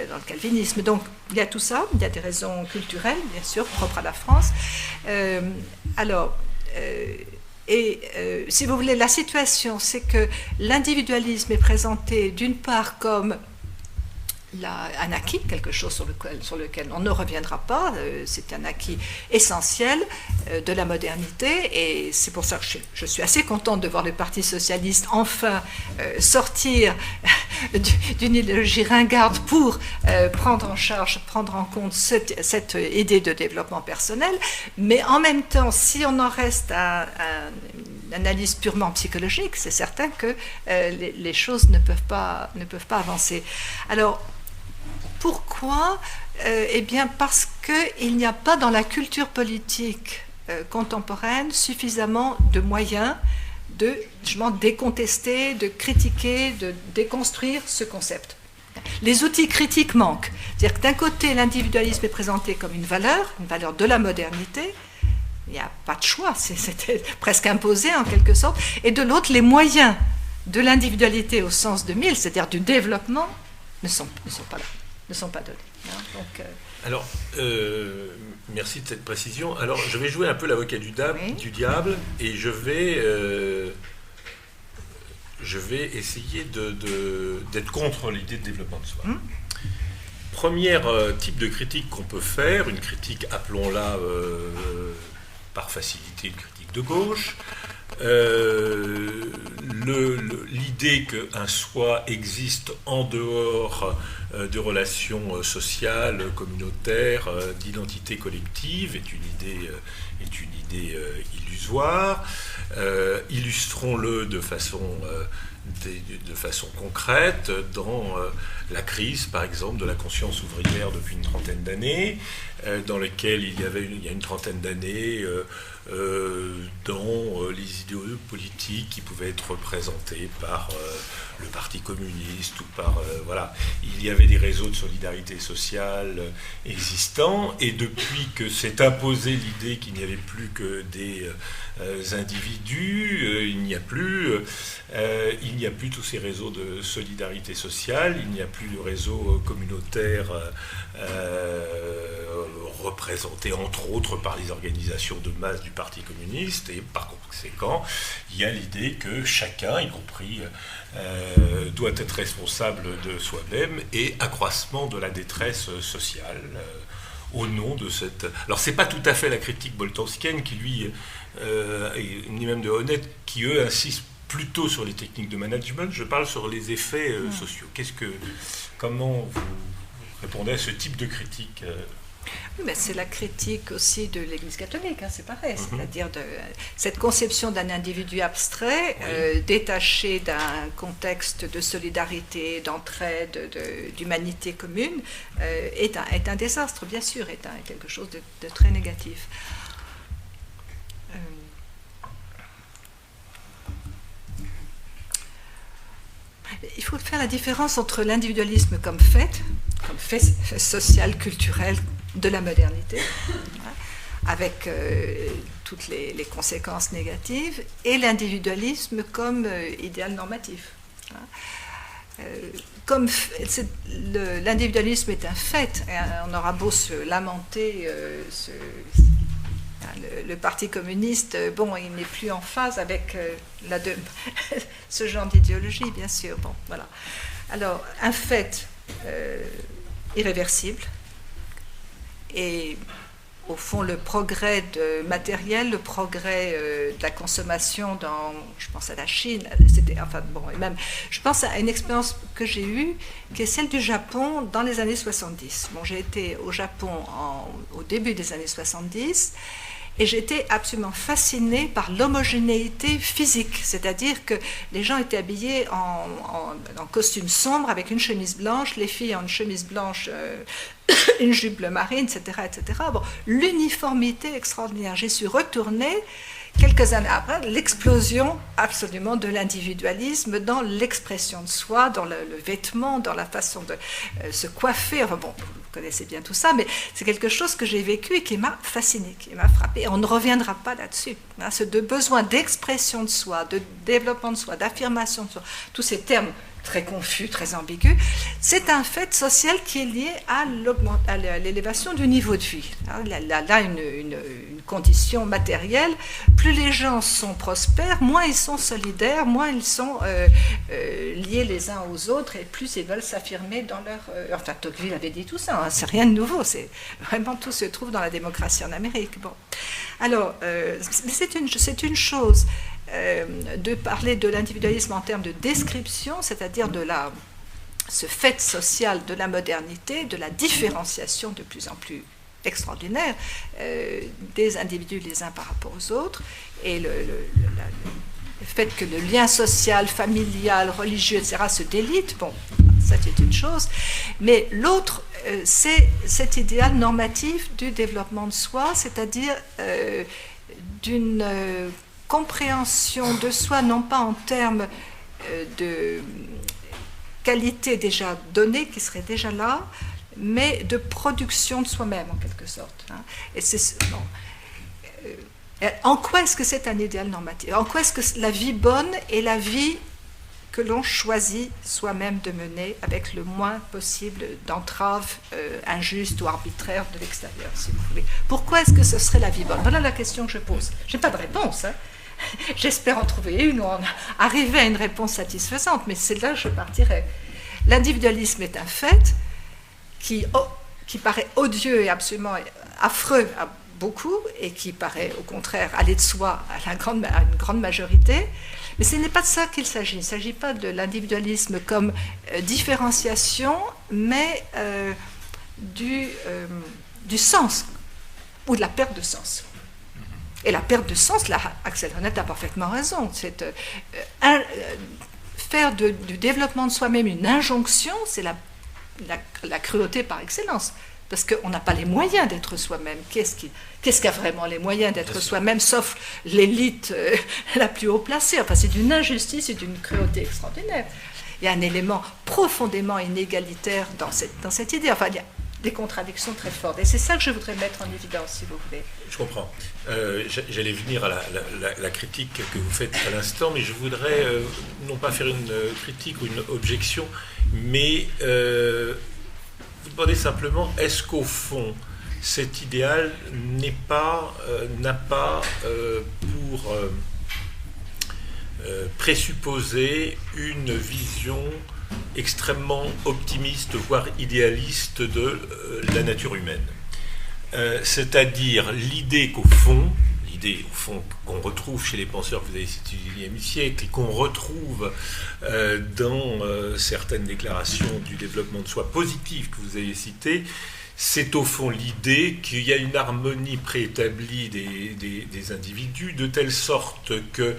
dans le calvinisme. Donc il y a tout ça, il y a des raisons culturelles, bien sûr, propres à la France. Si vous voulez, la situation, c'est que l'individualisme est présenté d'une part comme un acquis, quelque chose sur lequel on ne reviendra pas, c'est un acquis essentiel de la modernité, et c'est pour ça que je suis assez contente de voir le Parti socialiste enfin sortir d'une idéologie ringarde pour prendre en compte cette idée de développement personnel, mais en même temps, si on en reste à une analyse purement psychologique, c'est certain que les choses ne peuvent pas avancer. Alors, pourquoi ? Eh bien, parce qu'il n'y a pas dans la culture politique contemporaine suffisamment de moyens de justement décontester, de critiquer, de déconstruire ce concept. Les outils critiques manquent. C'est-à-dire que d'un côté, l'individualisme est présenté comme une valeur de la modernité. Il n'y a pas de choix, c'était presque imposé en quelque sorte. Et de l'autre, les moyens de l'individualité au sens de Mill, c'est-à-dire du développement, ne sont pas là. Ne sont pas donnés. Donc, Alors, merci de cette précision. Alors, je vais jouer un peu l'avocat du diable, et je vais essayer d'être contre l'idée de développement de soi. Premier type de critique qu'on peut faire, une critique, appelons-la par facilité, une critique de gauche, l'idée qu'un soi existe en dehors de relations sociales, communautaires, d'identité collective est une idée illusoire. Illustrons-le de façon concrète dans la crise, par exemple, de la conscience ouvrière depuis une trentaine d'années, dans laquelle il y a une trentaine d'années, dans les idéaux politiques qui pouvaient être représentés par le Parti communiste ou par... voilà, il y avait des réseaux de solidarité sociale existants, et depuis que s'est imposée l'idée qu'il n'y avait plus que des individus, il n'y a plus tous ces réseaux de solidarité sociale, il n'y a plus de réseau communautaire représenté entre autres par les organisations de masse du Parti communiste, et par conséquent, il y a l'idée que chacun, y compris, doit être responsable de soi-même, et accroissement de la détresse sociale au nom de cette... Alors, c'est pas tout à fait la critique boltanskienne qui, lui, ni même de Honneth, qui, eux, insistent plutôt sur les techniques de management. Je parle sur les effets sociaux. Comment vous répondez à ce type de critique Oui, mais c'est la critique aussi de l'Église catholique, c'est pareil, c'est-à-dire cette conception d'un individu abstrait, détaché d'un contexte de solidarité, d'entraide, d'humanité commune, est un désastre, bien sûr, est quelque chose de très négatif. Il faut faire la différence entre l'individualisme comme fait social, culturel, de la modernité, avec toutes les conséquences négatives, et l'individualisme comme idéal normatif. Comme l'individualisme est un fait, on aura beau se lamenter, le Parti communiste, bon, il n'est plus en phase avec ce genre d'idéologie, bien sûr. Bon, voilà. Alors, un fait irréversible, et au fond, le progrès matériel, le progrès de la consommation je pense à la Chine, et même, je pense à une expérience que j'ai eue, qui est celle du Japon dans les années 70. Bon, j'ai été au Japon au début des années 70, et j'étais absolument fascinée par l'homogénéité physique, c'est-à-dire que les gens étaient habillés en costume sombre avec une chemise blanche, les filles en une chemise blanche, une jupe bleu marine, etc., etc. Bon, l'uniformité extraordinaire. J'y suis retournée quelques années après, l'explosion absolument de l'individualisme dans l'expression de soi, dans le vêtement, dans la façon de se coiffer. Enfin bon, vous connaissez bien tout ça, mais c'est quelque chose que j'ai vécu et qui m'a fascinée, qui m'a frappée. On ne reviendra pas là-dessus. Hein, ce besoin d'expression de soi, de développement de soi, d'affirmation de soi, tous ces termes très confus, très ambigu, c'est un fait social qui est lié à l'élévation du niveau de vie. Là, une condition matérielle, plus les gens sont prospères, moins ils sont solidaires, moins ils sont liés les uns aux autres, et plus ils veulent s'affirmer dans leur... enfin, Tocqueville avait dit tout ça, hein, c'est rien de nouveau, c'est vraiment tout se trouve dans la démocratie en Amérique. Bon. Alors, c'est une chose... de parler de l'individualisme en termes de description, c'est-à-dire ce fait social de la modernité, de la différenciation de plus en plus extraordinaire des individus les uns par rapport aux autres, et le fait que le lien social, familial, religieux, etc. se délite, bon, ça c'est une chose, mais l'autre, c'est cet idéal normatif du développement de soi, c'est-à-dire d'une compréhension de soi, non pas en termes de qualité déjà donnée, qui serait déjà là, mais de production de soi-même, en quelque sorte. Hein. Et en quoi est-ce que c'est un idéal normatif? En quoi est-ce que la vie bonne est la vie que l'on choisit soi-même de mener avec le moins possible d'entraves injustes ou arbitraires de l'extérieur, si vous voulez? Pourquoi est-ce que ce serait la vie bonne? Voilà la question que je pose. Je n'ai pas de réponse, hein. J'espère en trouver une ou arriver à une réponse satisfaisante, mais c'est là que je partirai. L'individualisme est un fait qui paraît odieux et absolument affreux à beaucoup, et qui paraît au contraire aller de soi à une grande majorité, mais ce n'est pas de ça qu'il s'agit. Il ne s'agit pas de l'individualisme comme différenciation, mais du sens, ou de la perte de sens. Et la perte de sens, là, Axel Honneth a parfaitement raison. C'est faire du développement de soi-même une injonction, c'est la cruauté par excellence. Parce qu'on n'a pas les moyens d'être soi-même. Qu'est-ce qui a vraiment les moyens d'être soi-même, sauf l'élite la plus haut placée? Enfin, c'est d'une injustice et d'une cruauté extraordinaire. Il y a un élément profondément inégalitaire dans cette idée. Enfin, il y a des contradictions très fortes. Et c'est ça que je voudrais mettre en évidence, si vous voulez. Je comprends. J'allais venir à la critique que vous faites à l'instant, mais je voudrais non pas faire une critique ou une objection, mais vous demander simplement, est-ce qu'au fond, cet idéal n'a pas pour présupposer une vision extrêmement optimiste, voire idéaliste de la nature humaine. C'est-à-dire l'idée qu'au fond, qu'on retrouve chez les penseurs que vous avez cités du XIXe siècle, et qu'on retrouve dans certaines déclarations du développement de soi positif que vous avez citées, c'est au fond l'idée qu'il y a une harmonie préétablie des individus, de telle sorte que,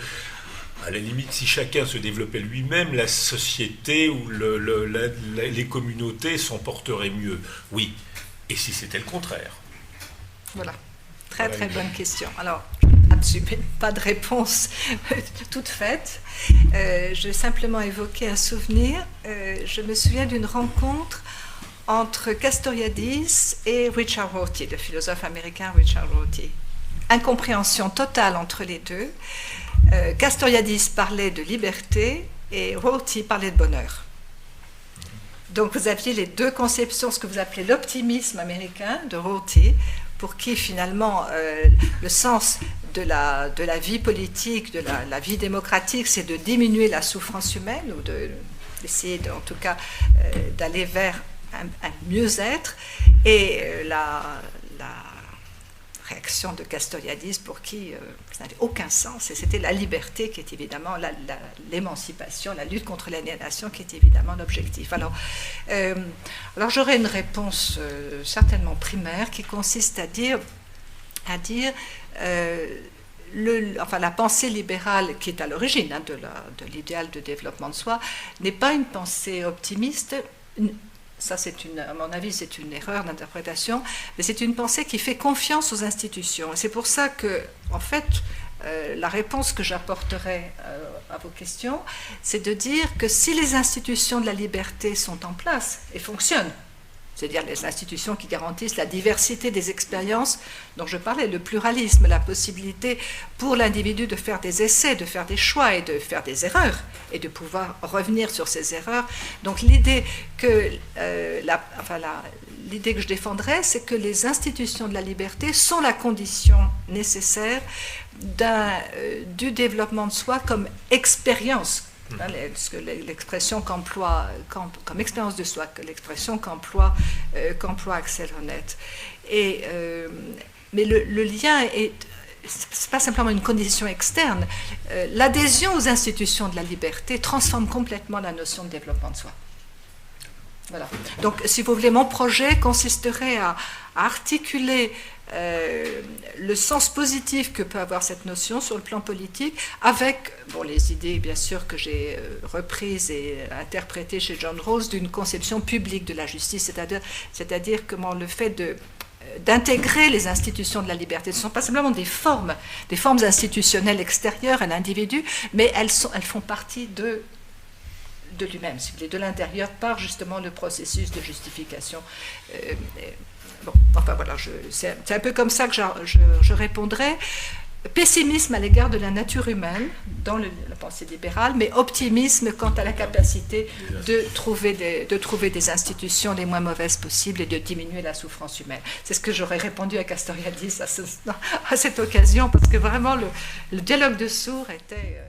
à la limite, si chacun se développait lui-même, la société ou les communautés s'en porteraient mieux. Oui. Et si c'était le contraire? Voilà. Très bonne question. Alors, absolument pas de réponse toute faite. Je vais simplement évoquer un souvenir. Je me souviens d'une rencontre entre Castoriadis et Richard Rorty, le philosophe américain Richard Rorty. Incompréhension totale entre les deux. Castoriadis parlait de liberté et Rorty parlait de bonheur. Donc vous aviez les deux conceptions, ce que vous appelez l'optimisme américain de Rorty, pour qui finalement le sens de la vie politique, de la vie démocratique, c'est de diminuer la souffrance humaine, ou d'essayer en tout cas d'aller vers un mieux-être, et la réaction de Castoriadis pour qui ça n'avait aucun sens, et c'était la liberté qui est évidemment l'émancipation, la lutte contre l'aliénation qui est évidemment l'objectif. Alors j'aurais une réponse certainement primaire qui consiste à dire la pensée libérale qui est à l'origine de l'idéal de développement de soi n'est pas une pensée optimiste. Ça, à mon avis, c'est une erreur d'interprétation, mais c'est une pensée qui fait confiance aux institutions. Et c'est pour ça que, en fait, la réponse que j'apporterai à vos questions, c'est de dire que si les institutions de la liberté sont en place et fonctionnent, c'est-à-dire les institutions qui garantissent la diversité des expériences dont je parlais, le pluralisme, la possibilité pour l'individu de faire des essais, de faire des choix et de faire des erreurs, et de pouvoir revenir sur ces erreurs. Donc l'idée que, l'idée que je défendrais, c'est que les institutions de la liberté sont la condition nécessaire du développement de soi comme expérience. L'expression qu'emploie comme expérience de soi, l'expression qu'emploie Axel Honneth. Mais le lien c'est pas simplement une condition externe. L'adhésion aux institutions de la liberté transforme complètement la notion de développement de soi. Voilà. Donc, si vous voulez, mon projet consisterait à articuler le sens positif que peut avoir cette notion sur le plan politique avec les idées, bien sûr, que j'ai reprises et interprétées chez John Rawls d'une conception publique de la justice, c'est-à-dire comment le fait d'intégrer les institutions de la liberté. Ce ne sont pas simplement des formes institutionnelles extérieures à l'individu, mais elles font partie de lui-même, si vous voulez, de l'intérieur, par justement le processus de justification. C'est un peu comme ça que je répondrai. Pessimisme à l'égard de la nature humaine dans la pensée libérale, mais optimisme quant à la capacité de trouver des institutions les moins mauvaises possibles et de diminuer la souffrance humaine. C'est ce que j'aurais répondu à Castoriadis à cette occasion, parce que vraiment le dialogue de sourds était...